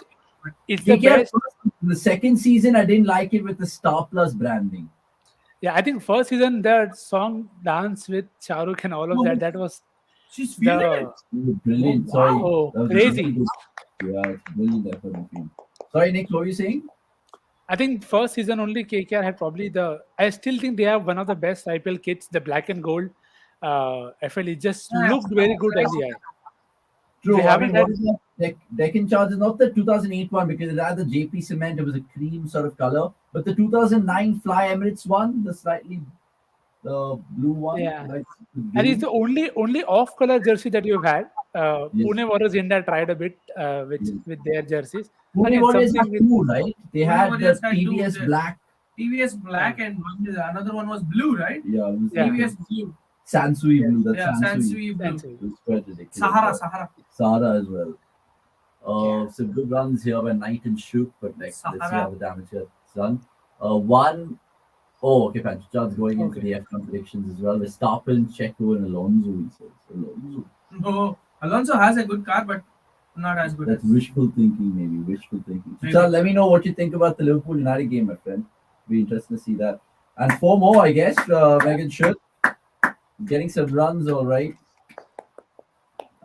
It's the KKR best. The second season, I didn't like it with the Star Plus branding. Yeah, I think first season that song dance with Shah Rukh and all of that was she's feeling it. Brilliant. Oh, Sorry. wow. That was Crazy. really good. Yeah, it's brilliant effort of him. Sorry, Nick, what were you saying? I think first season only KKR had probably I still think they have one of the best IPL kits, the black and gold. FL, it just looked very good on the eye. True. They I haven't mean, had- what is that? Deccan Charge is not the 2008 one because it had the JP cement. It was a cream sort of color. But the 2009 Fly Emirates one, the slightly blue one. Yeah. Like, And it's the only off-color jersey that you've had. Pune Warriors India tried a bit with their jerseys. Pune Again, Warriors had something two, right? They Pune had the Warriors had two, TVS black. TVS black and another one was blue, right? Yeah, it was Yeah. TVS blue. Sansui blue. That's Yeah, Sansui. Sansui blue. Sansui. It was quite ridiculous. Sahara. Sahara as well. Some good runs here by Knight and Shoot, but let's see Sahara. how the damage here is done. Okay, Panchard's going into the F1 predictions as well. Verstappen, Checo, and Alonso, he says. Alonso. No, Alonso has a good car, but not as good. That's wishful thinking, maybe. Wishful thinking. Maybe. So let me know what you think about the Liverpool United game, my friend. Be interested to see that. And 4 more, I guess. Megan Schutt getting some runs, all right.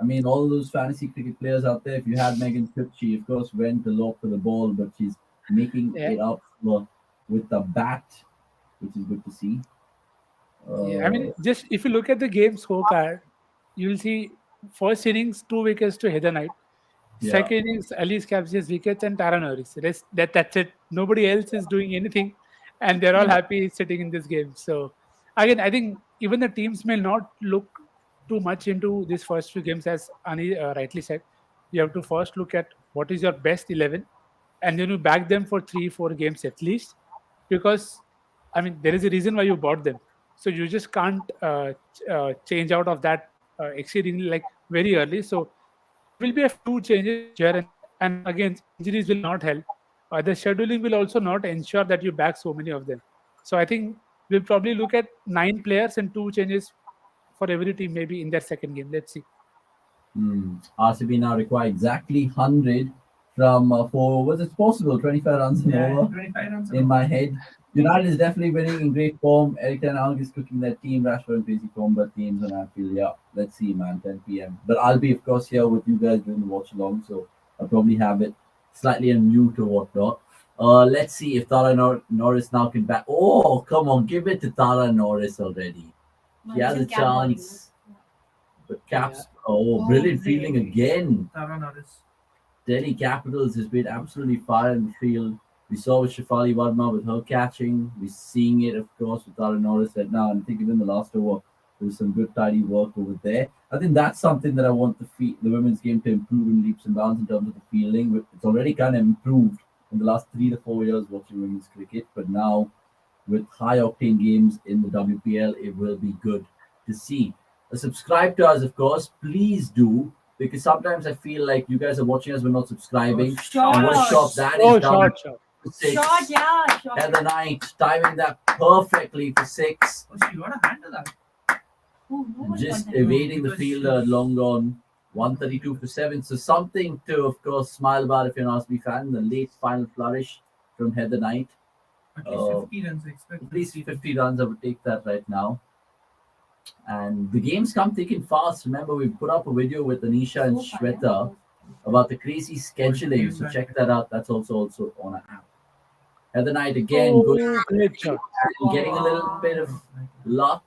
I mean, all those fantasy cricket players out there, if you had Megan Schutt, she, of course, went a lot for the ball, but she's making it up with the bat, which is good to see. I mean, just if you look at the game scorecard, you will see first innings 2 wickets to Heather Knight. Yeah. Second innings Alice captures wickets and Tara Norris. That's it. Nobody else is doing anything, and they're all happy sitting in this game. So again, I think even the teams may not look too much into these first few games, as Ani rightly said. You have to first look at what is your best 11, and then you back them for 3, 4 games at least, because I mean there is a reason why you bought them. So you just can't change out of that exceedingly like very early. So there will be a few changes here and there, and again injuries will not help. The scheduling will also not ensure that you back so many of them. So I think we'll probably look at 9 players and 2 changes for every team maybe in their second game. Let's see. RCB now require exactly 100 from 4 overs. It's possible, 25 runs an Yeah, over 25 runs. in my head. United is definitely winning in great form. Eric Ten Hag is cooking their team. Rashford and crazy form, but teams on Anfield. Yeah, let's see, man. 10 p.m. But I'll be, of course, here with you guys doing the watch along, so I'll probably have it slightly on mute or whatnot. Let's see if Tara Norris now can back. Oh, come on, give it to Tara Norris already. He has a chance. But Caps, brilliant fielding again. Tara Norris. Delhi Capitals has been absolutely fire in the field. We saw with Shafali Verma with her catching. We're seeing it, of course, with Tara Norris right now. And I think even the last over, there was some good, tidy work over there. I think that's something that I want the women's game to improve in leaps and bounds in terms of the fielding. It's already kind of improved in the last 3 to 4 years watching women's cricket. But now, with high octane games in the WPL, it will be good to see. Subscribe to us, of course. Please do, because sometimes I feel like you guys are watching us, we're not subscribing. Short. And what shot that Oh, is down short. to 6. Short, yeah, short. Heather Knight timing that perfectly for 6. Oh, she got a hand to that. Oh, no one Just got that. evading the Because fielder long gone. 132 for 7. So something to, of course, smile about if you're an RCB fan. The late final flourish from Heather Knight. At least 50 runs. I expect At least 50 runs, I would take that right now. And the games come thick and fast. Remember, we put up a video with Anisha and So fun, Shweta about the crazy scheduling. So check that out. That's also on our app. Heather Knight again, good. Oh, great shot. Getting a little bit of luck.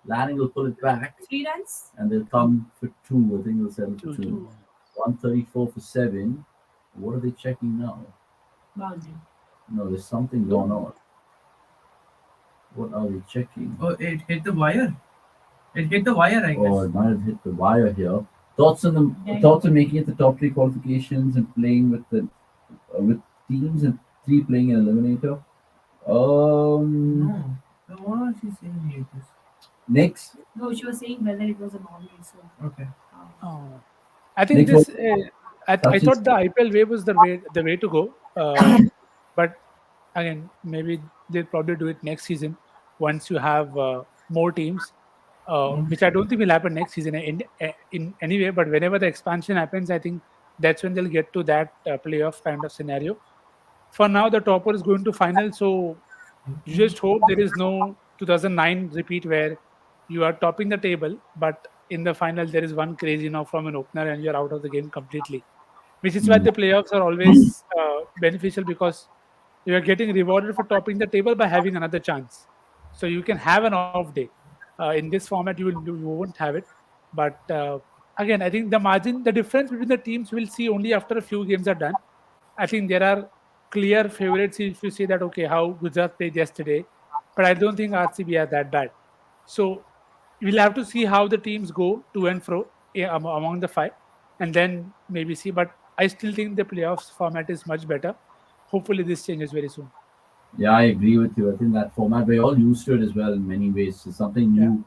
Lanning will pull it back. 3 runs. And they'll come for 2. I think they'll settle for 2. 2-2. 134 for 7. What are they checking now? Boundary. No, there's something going on. What are they checking? Oh, it hit the wire. It hit the wire, I guess. Oh, it might have hit the wire here. Thoughts on making it the top 3 qualifications and playing with with teams and 3 playing an eliminator. No. So what is she saying here? Next, No, she was saying whether it was a boundary. So, Okay. Oh. I think Nick, this. I thought the IPL way was the way to go. But again, maybe they'll probably do it next season once you have more teams, which I don't think will happen next season in any way. But whenever the expansion happens, I think that's when they'll get to that playoff kind of scenario. For now, the topper is going to final, so you just hope there is no 2009 repeat where you are topping the table, but in the final there is one crazy knock from an opener and you're out of the game completely. Which is why the playoffs are always beneficial, because you are getting rewarded for topping the table by having another chance. So you can have an off day. In this format, you won't have it. But again, I think the difference between the teams we'll see only after a few games are done. I think there are clear favorites if you say that, okay, how Gujarat played yesterday. But I don't think RCB are that bad. So we'll have to see how the teams go to and fro among the 5 and then maybe see. But I still think the playoffs format is much better. Hopefully this changes very soon. Yeah, I agree with you. I think that format, we're all used to it as well in many ways. So something new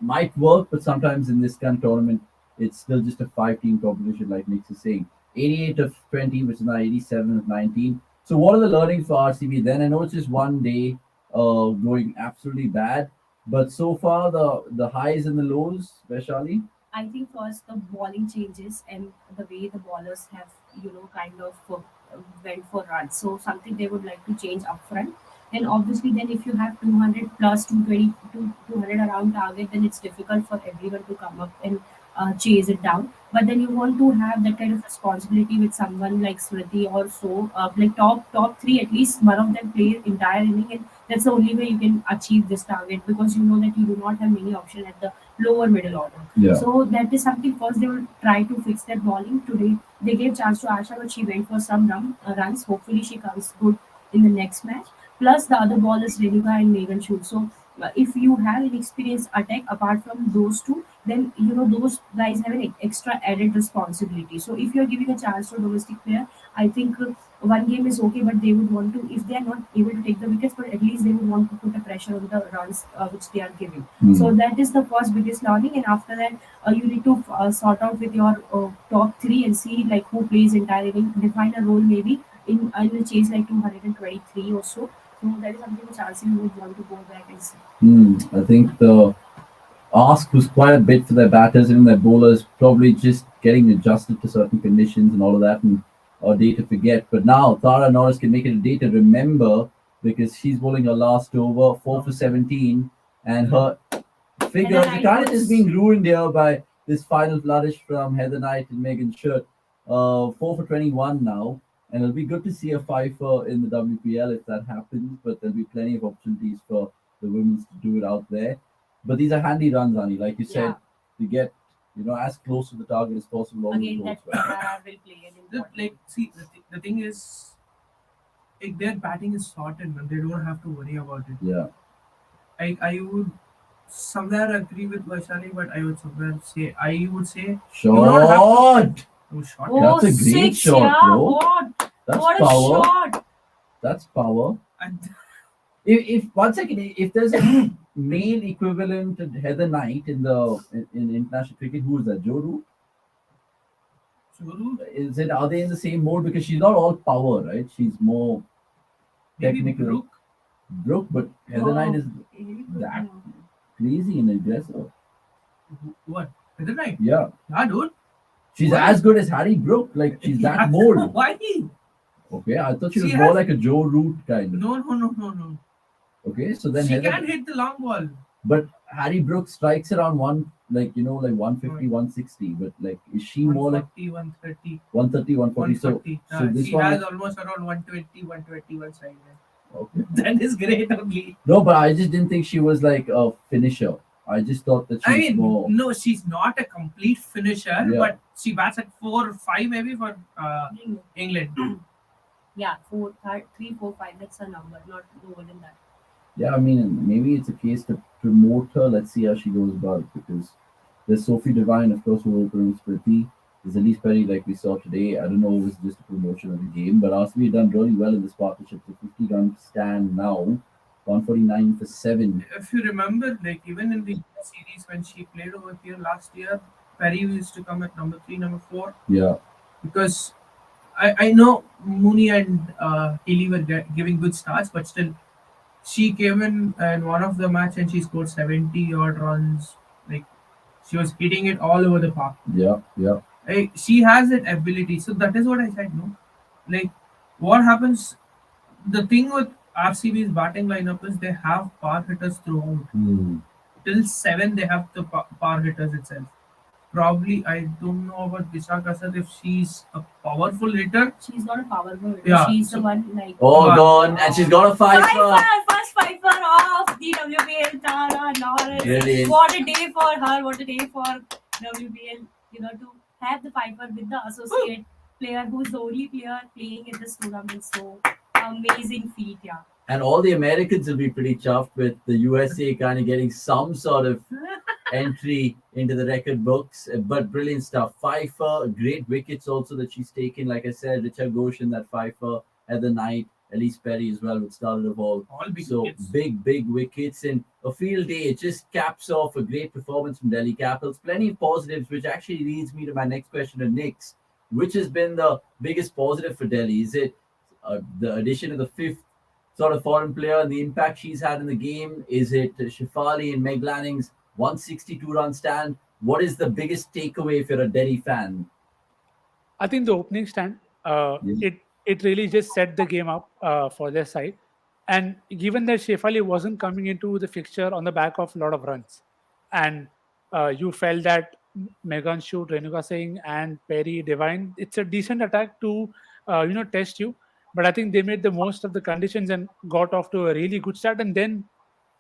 might work, but sometimes in this kind of tournament, it's still just a 5-team competition, like Nick is saying. 88 of 20, which is now 87 of 19. So what are the learnings for RCB then? I know it's just one day going absolutely bad, but so far the highs and the lows, Vaishali? I think first the bowling changes and the way the bowlers have, kind of went for runs. So something they would like to change upfront. Then obviously, then if you have 200 plus 220, 200 around target, then it's difficult for everyone to come up and chase it down. But then you want to have that kind of responsibility with someone like Smriti or so, like top 3 at least one of them play entire inning, and that's the only way you can achieve this target, because you know that you do not have many options at the lower middle order. Yeah. So that is something first they will try to fix that bowling today. They gave chance to Asha, but she went for some runs. Hopefully she comes good in the next match. Plus the other ballers Renuka and Megan Schultz. So if you have an experienced attack apart from those two, then those guys have an extra added responsibility. So if you're giving a chance to a domestic player, I think one game is okay, but they would want to, if they are not able to take the wickets, but at least they would want to put a pressure on the runs which they are giving. So that is the first biggest learning, and after that, you need to sort out with your top three and see like who plays entire inning, define a role maybe in a chase like 223 or so. So that is something which RCB would want to go back and see. I think the ask was quite a bit for their batters and their bowlers, probably just getting adjusted to certain conditions and all of that, and a day to forget. But now Tara Norris can make it a day to remember because she's bowling her last over, 4 for 17, and her figure Heather kind Knight of just was being ruined here by this final flourish from Heather Knight and Megan Shirt. 4 for 21 now, and it'll be good to see a fifer in the WPL if that happens. But there'll be plenty of opportunities for the women's to do it out there. But these are handy runs, Ani. Like you said, yeah. to get as close to the target as possible. Always Again, goes that well. RR will play an important. Like, see, the thing is, like, their batting is sorted, man. They don't have to worry about it. Yeah. I would somewhere agree with Vaishali, but I would say you Shot. don't have to. Oh, shot. Oh, That's a great six, shot, yeah. bro. What? That's What a power. shot! That's power. And If 1 second, if there's a male equivalent to Heather Knight in international cricket, who is that? Joe Root? Suru, Are they in the same mode? Because she's not all power, right? She's more maybe technical. Brook. Brooke, but Heather Knight is that crazy and aggressive. What? Heather Knight? Yeah. Yeah, dude. She's Why? as good as Harry Brooke. Like she's Yeah. that mold. Why? Okay, I thought she She was more has- like a Joe Root kind. No. Okay, so then She Heather, can't hit the long ball. but Harry Brooke strikes around like 150, 160. But like, is she more like 140, 130, 130, 140? 140. So this She one. has almost around 120, 121 side. Okay. That is great only. No, but I just didn't think she was like a finisher. I just thought that she I was mean, more. no, she's not a complete finisher, Yeah. but she bats at 4 or 5 maybe for England. Yeah, 3, 4, 5. That's a number, not lower than that. Yeah, I mean, maybe it's a case to promote her. Let's see how she goes about it because there's Sophie Devine, of course, who will open Spriti. There's Elise Perry, like we saw today. I don't know if it was just a promotion of the game, but RCB have done really well in this partnership. The 50-run stand now, 149 for 7. If you remember, like even in the series when she played over here last year, Perry used to come at number 3, number 4 Yeah, because I know Mooney and Healy were giving good starts, but still, she came in one of the match and she scored 70 odd runs. Like she was hitting it all over the park. yeah. Like, she has that ability, so that is what I said. No, like what happens? The thing with RCB's batting lineup is they have power hitters throughout. Till 7, they have the power hitters itself. Probably, I don't know about Disha Kasat if she's a powerful hitter. She's not a power girl. Yeah, She's so- the one like. Oh, Wow. gone. And she's got a five. First fiver of the WPL, Tara Norris. Brilliant. What a day for her! What a day for WPL. To have the fiver with the associate player who's the only player playing in this tournament. So amazing feat, yeah. And all the Americans will be pretty chuffed with the USA kind of getting some sort of entry into the record books. But brilliant stuff. Pfeiffer, great wickets also that she's taken. Like I said, Richard Ghosh in that Pfeiffer, Heather Knight, Elise Perry as well, which started of all. All big So wickets. big wickets and a field day. It just caps off a great performance from Delhi Capitals. Plenty of positives, which actually leads me to my next question to Nix. Which has been the biggest positive for Delhi? Is it the addition of the fifth sort of foreign player and the impact she's had in the game? Is it Shefali and Meg Lanning's 162-run stand? What is the biggest takeaway if you're a Delhi fan? I think the opening stand, it really just set the game up for their side. And given that Shefali wasn't coming into the fixture on the back of a lot of runs, and you felt that Megan Shoot, Renuka Singh, and Perry Devine, it's a decent attack to test you. But I think they made the most of the conditions and got off to a really good start. And then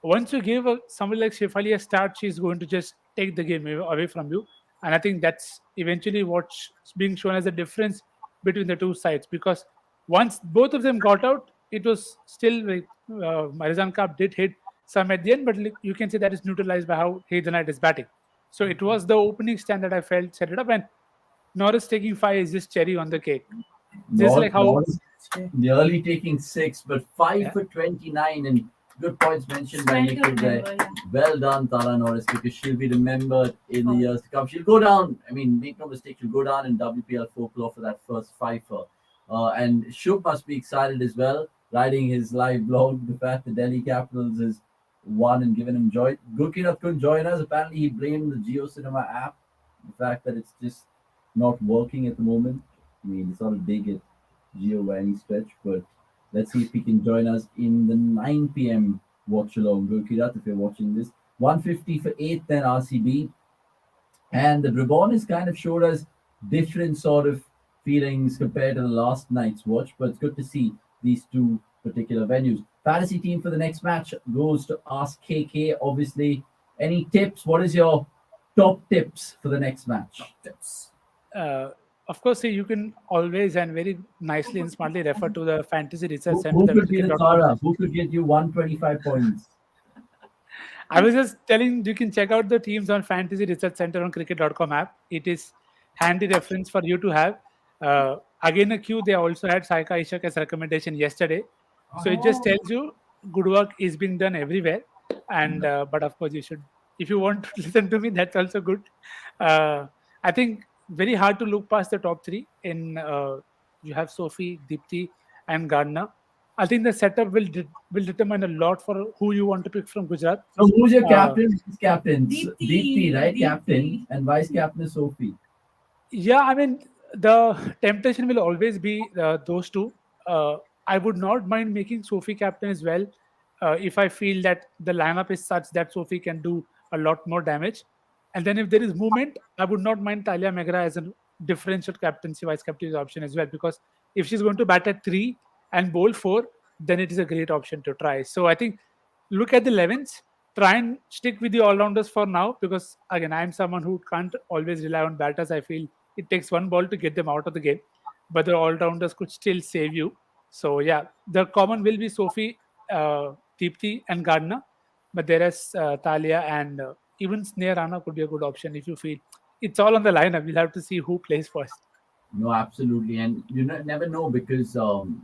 once you give somebody like Shefali a start, she's going to just take the game away from you. And I think that's eventually what's being shown as the difference between the two sides. Because once both of them got out, it was still like Marizan Cup did hit some at the end, but you can say that is neutralized by how Heather is batting. So it was the opening stand that I felt set it up, and Norris taking 5 is just cherry on the cake. Just like how Norris nearly taking 6, but 5 Yeah. for 29, and good points mentioned by Well Nikhil done, there. Trevor, yeah. Well done, Tara Norris, because she'll be remembered in the years to come. She'll go down. I mean, make no mistake, she'll go down in WPL folklore for that first fifer. And Shub must be excited as well, writing his live blog. The fact that Delhi Capitals has won and given him joy. Gurkinath couldn't join us. Apparently, he blamed the Geo Cinema app. The fact that it's just not working at the moment. I mean, it's not a dig at Geo by any stretch, but let's see if he can join us in the 9 p.m. Watchalong. Gurkinath, if you're watching this. 150 for 8th, then RCB. And the Brabon has kind of showed us different sort of feelings compared to the last night's watch, but it's good to see these two particular venues. Fantasy team for the next match goes to Ask KK. Obviously, any tips? What is your top tips for the next match? Tips. of course, you can always and very nicely and smartly refer to the Fantasy Research Center. Who that could be the cricket.com Tara? Who could get you 125 points? I was just telling you can check out the teams on Fantasy Research Center on cricket.com app. It is handy reference for you to have. Again, a queue, they also had Saika Ishak as recommendation yesterday. So it just tells you good work is being done everywhere. And but of course, you should, if you want to listen to me, that's also good. I think very hard to look past the top three. In you have Sophie, Dipti, and Gardner. I think the setup will determine a lot for who you want to pick from Gujarat. So who's your Uh, captain? Who's captain? Deepti. Deepti, right? Deepti. Captain. And vice captain is Sophie. Yeah, I mean, the temptation will always be those two. I would not mind making Sophie captain as well if I feel that the lineup is such that Sophie can do a lot more damage. And then if there is movement, I would not mind Talia Megra as a differential captaincy, vice captaincy option as well. Because if she's going to bat at 3 and bowl 4, then it is a great option to try. So I think look at the 11s, try and stick with the all-rounders for now, because again, I'm someone who can't always rely on batters. I feel it takes one ball to get them out of the game, but the all-rounders could still save you. So yeah, the common will be Sophie, Deepti, and Gardner, but there is Talia and even Sneh Rana could be a good option if you feel it's all on the lineup. We'll have to see who plays first. No, absolutely. And you never know because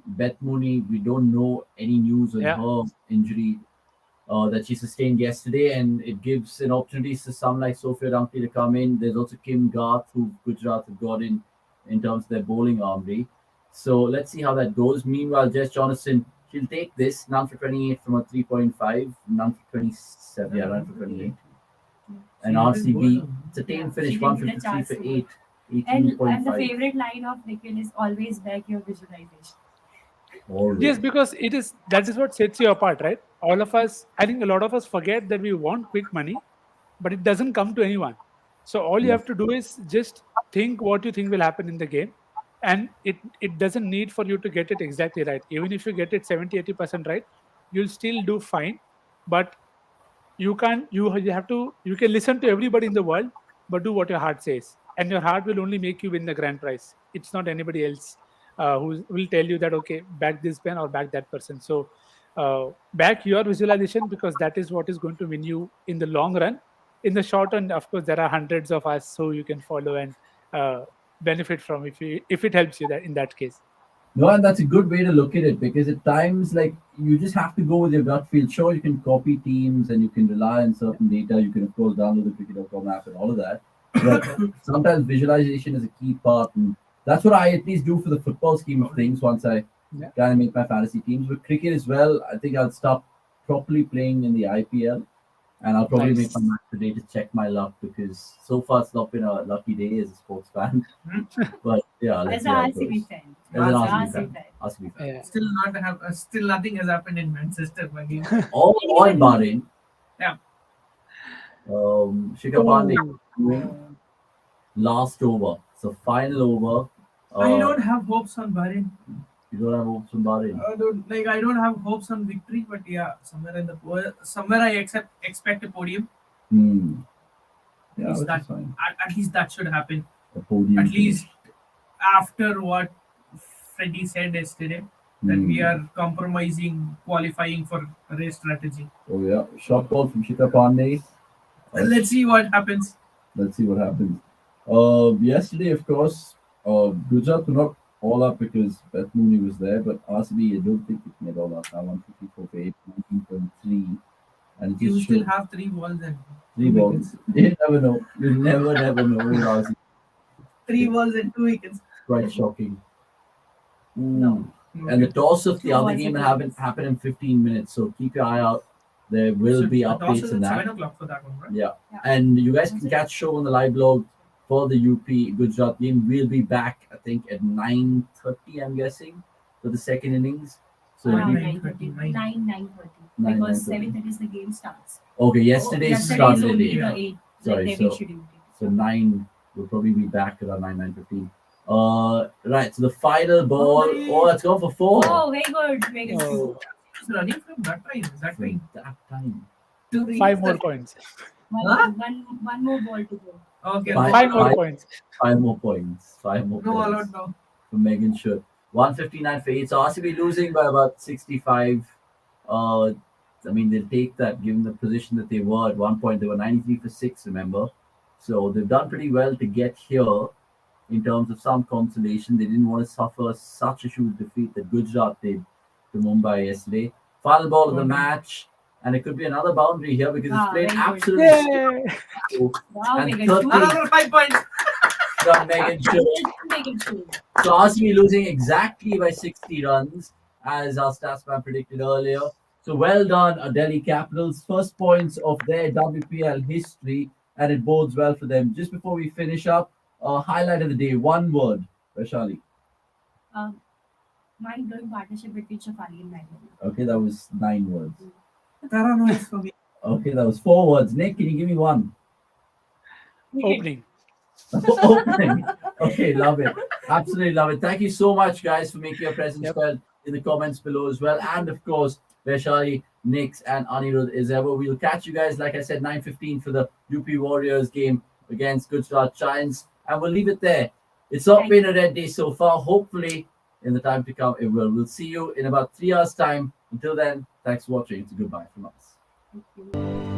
Beth Mooney, we don't know any news on Yeah. her injury that she sustained yesterday, and it gives an opportunity to some like Sophia Dunkley to come in. There's also Kim Garth, who Gujarat have got in terms of their bowling armory. So let's see how that goes. Meanwhile, Jess Jonathan, she'll take this. None for 28 from a 3.5, none for 27, yeah, none for 28. And RCB, it's a tame finish, She didn't get a 153 chance for to 8, And the 18.5. favorite line of Nikhil is always back your visualization. Always. Yes, because that is what sets you apart, right? All of us, I think a lot of us forget that we want quick money, but it doesn't come to anyone. So all you Yes. have to do is just think what you think will happen in the game. And it doesn't need for you to get it exactly right. Even if you get it 70-80% right, you'll still do fine. But you have to, you can listen to everybody in the world, but do what your heart says. And your heart will only make you win the grand prize. It's not anybody else who will tell you that, okay, back this pen or back that person. So back your visualization, because that is what is going to win you in the long run. In the short run, of course, there are hundreds of us who you can follow and benefit from if it helps you that in that case. No, and that's a good way to look at it because at times, like, you just have to go with your gut feel. Sure, you can copy teams and you can rely on certain data. You can, of course, download the cricket.com app and all of that. But sometimes visualization is a key part. And that's what I at least do for the football scheme of things once I Yeah. kind of make my fantasy teams. With cricket as well, I think I'll start properly playing in the IPL. And I'll probably Nice. make my match today to check my luck because so far it's not been a lucky day as a sports fan. But yeah, let's As see an how it RCB goes. fan. As an RCB RCB fan. fan. RCB fan. Yeah. Still nothing has happened in Manchester again. All in Bahrain. Yeah. Shikhar Pandey doing last over. So final over. I don't have hopes on Bahrain. You don't have hopes from Bahrain. I don't have hopes on victory, but yeah, somewhere I expect a podium. Yeah, Is which that- is fine. At least that should happen. A podium At finish. least after what Freddie said yesterday, that we are compromising qualifying for race strategy. Oh yeah, shot ball from Shikha Pandey. Let's see what happens. Let's see what happens. Yesterday, of course, Gujarat were not all up because Beth Mooney was there, but RCB, I don't think it made all up. Now 154 for 8, 19.3. And it You just still showed have 3 balls and 3 balls. You never know. You never know with RCB. 3 balls and 2 wickets. Quite shocking. No. And the toss of the Two other balls game and will two wickets. happen in 15 minutes. So keep your eye out. There will be The toss updates is on at that. 7 o'clock for that one, right? Yeah. Yeah. And you guys Was can it? catch show on the live blog for the UP Gujarat game. We'll be back, I think, at 9:30, I'm guessing, for the second innings. So it'll Around be 9:30, 9:30. 9, Because 9:30. 7:30 is the game starts. Okay, yesterday's Yesterday's started at only 8. the 8. Sorry, Like they've so- scheduled it. So 9 will probably be back around 9:15. Right, so the final ball. Oh, it's gone for 4. Oh, very good. Very good. Oh, It's running from that time. That From time. that time. To reach 5 more the- points. Huh? One more ball to go. Okay. Five- 5 more five- points. 5 more points. 5 more No points. allowed now. For Megan Should. 159 for 8. So RCB losing by about 65. I mean, they'll take that given the position that they were at one point. They were 93 for 6, remember? So they've done pretty well to get here in terms of some consolation. They didn't want to suffer such a huge defeat that Gujarat did to Mumbai yesterday. Final ball of the Okay. match. And it could be another boundary here because it's played Very good. absolutely Yay! Wow, And Megan. 30. Another 5 points. from Megan Should. Megan Should. So RCB losing exactly by 60 runs, as our statsman predicted earlier. So well done, Delhi Capitals. First points of their WPL history, and it bodes well for them. Just before we finish up, highlight of the day, one word, Vaishali. Mind-blowing partnership between Shafali and Bangalore. Okay, that was 9 words. Paranoid for me. Okay, that was 4 words. Nick, can you give me one? Opening. Opening. Okay, love it. Absolutely love it. Thank you so much, guys, for making your presence Yep. felt in the comments below as well. And of course, Vaishali, Nix, and Anirudh as ever. We'll catch you guys, like I said, 9:15 for the UP Warriors game against Gujarat Giants. And we'll leave it there. It's not been a red day so far. Hopefully, in the time to come, it will. We'll see you in about 3 hours' time. Until then, thanks for watching. It's a goodbye from us. Thank you.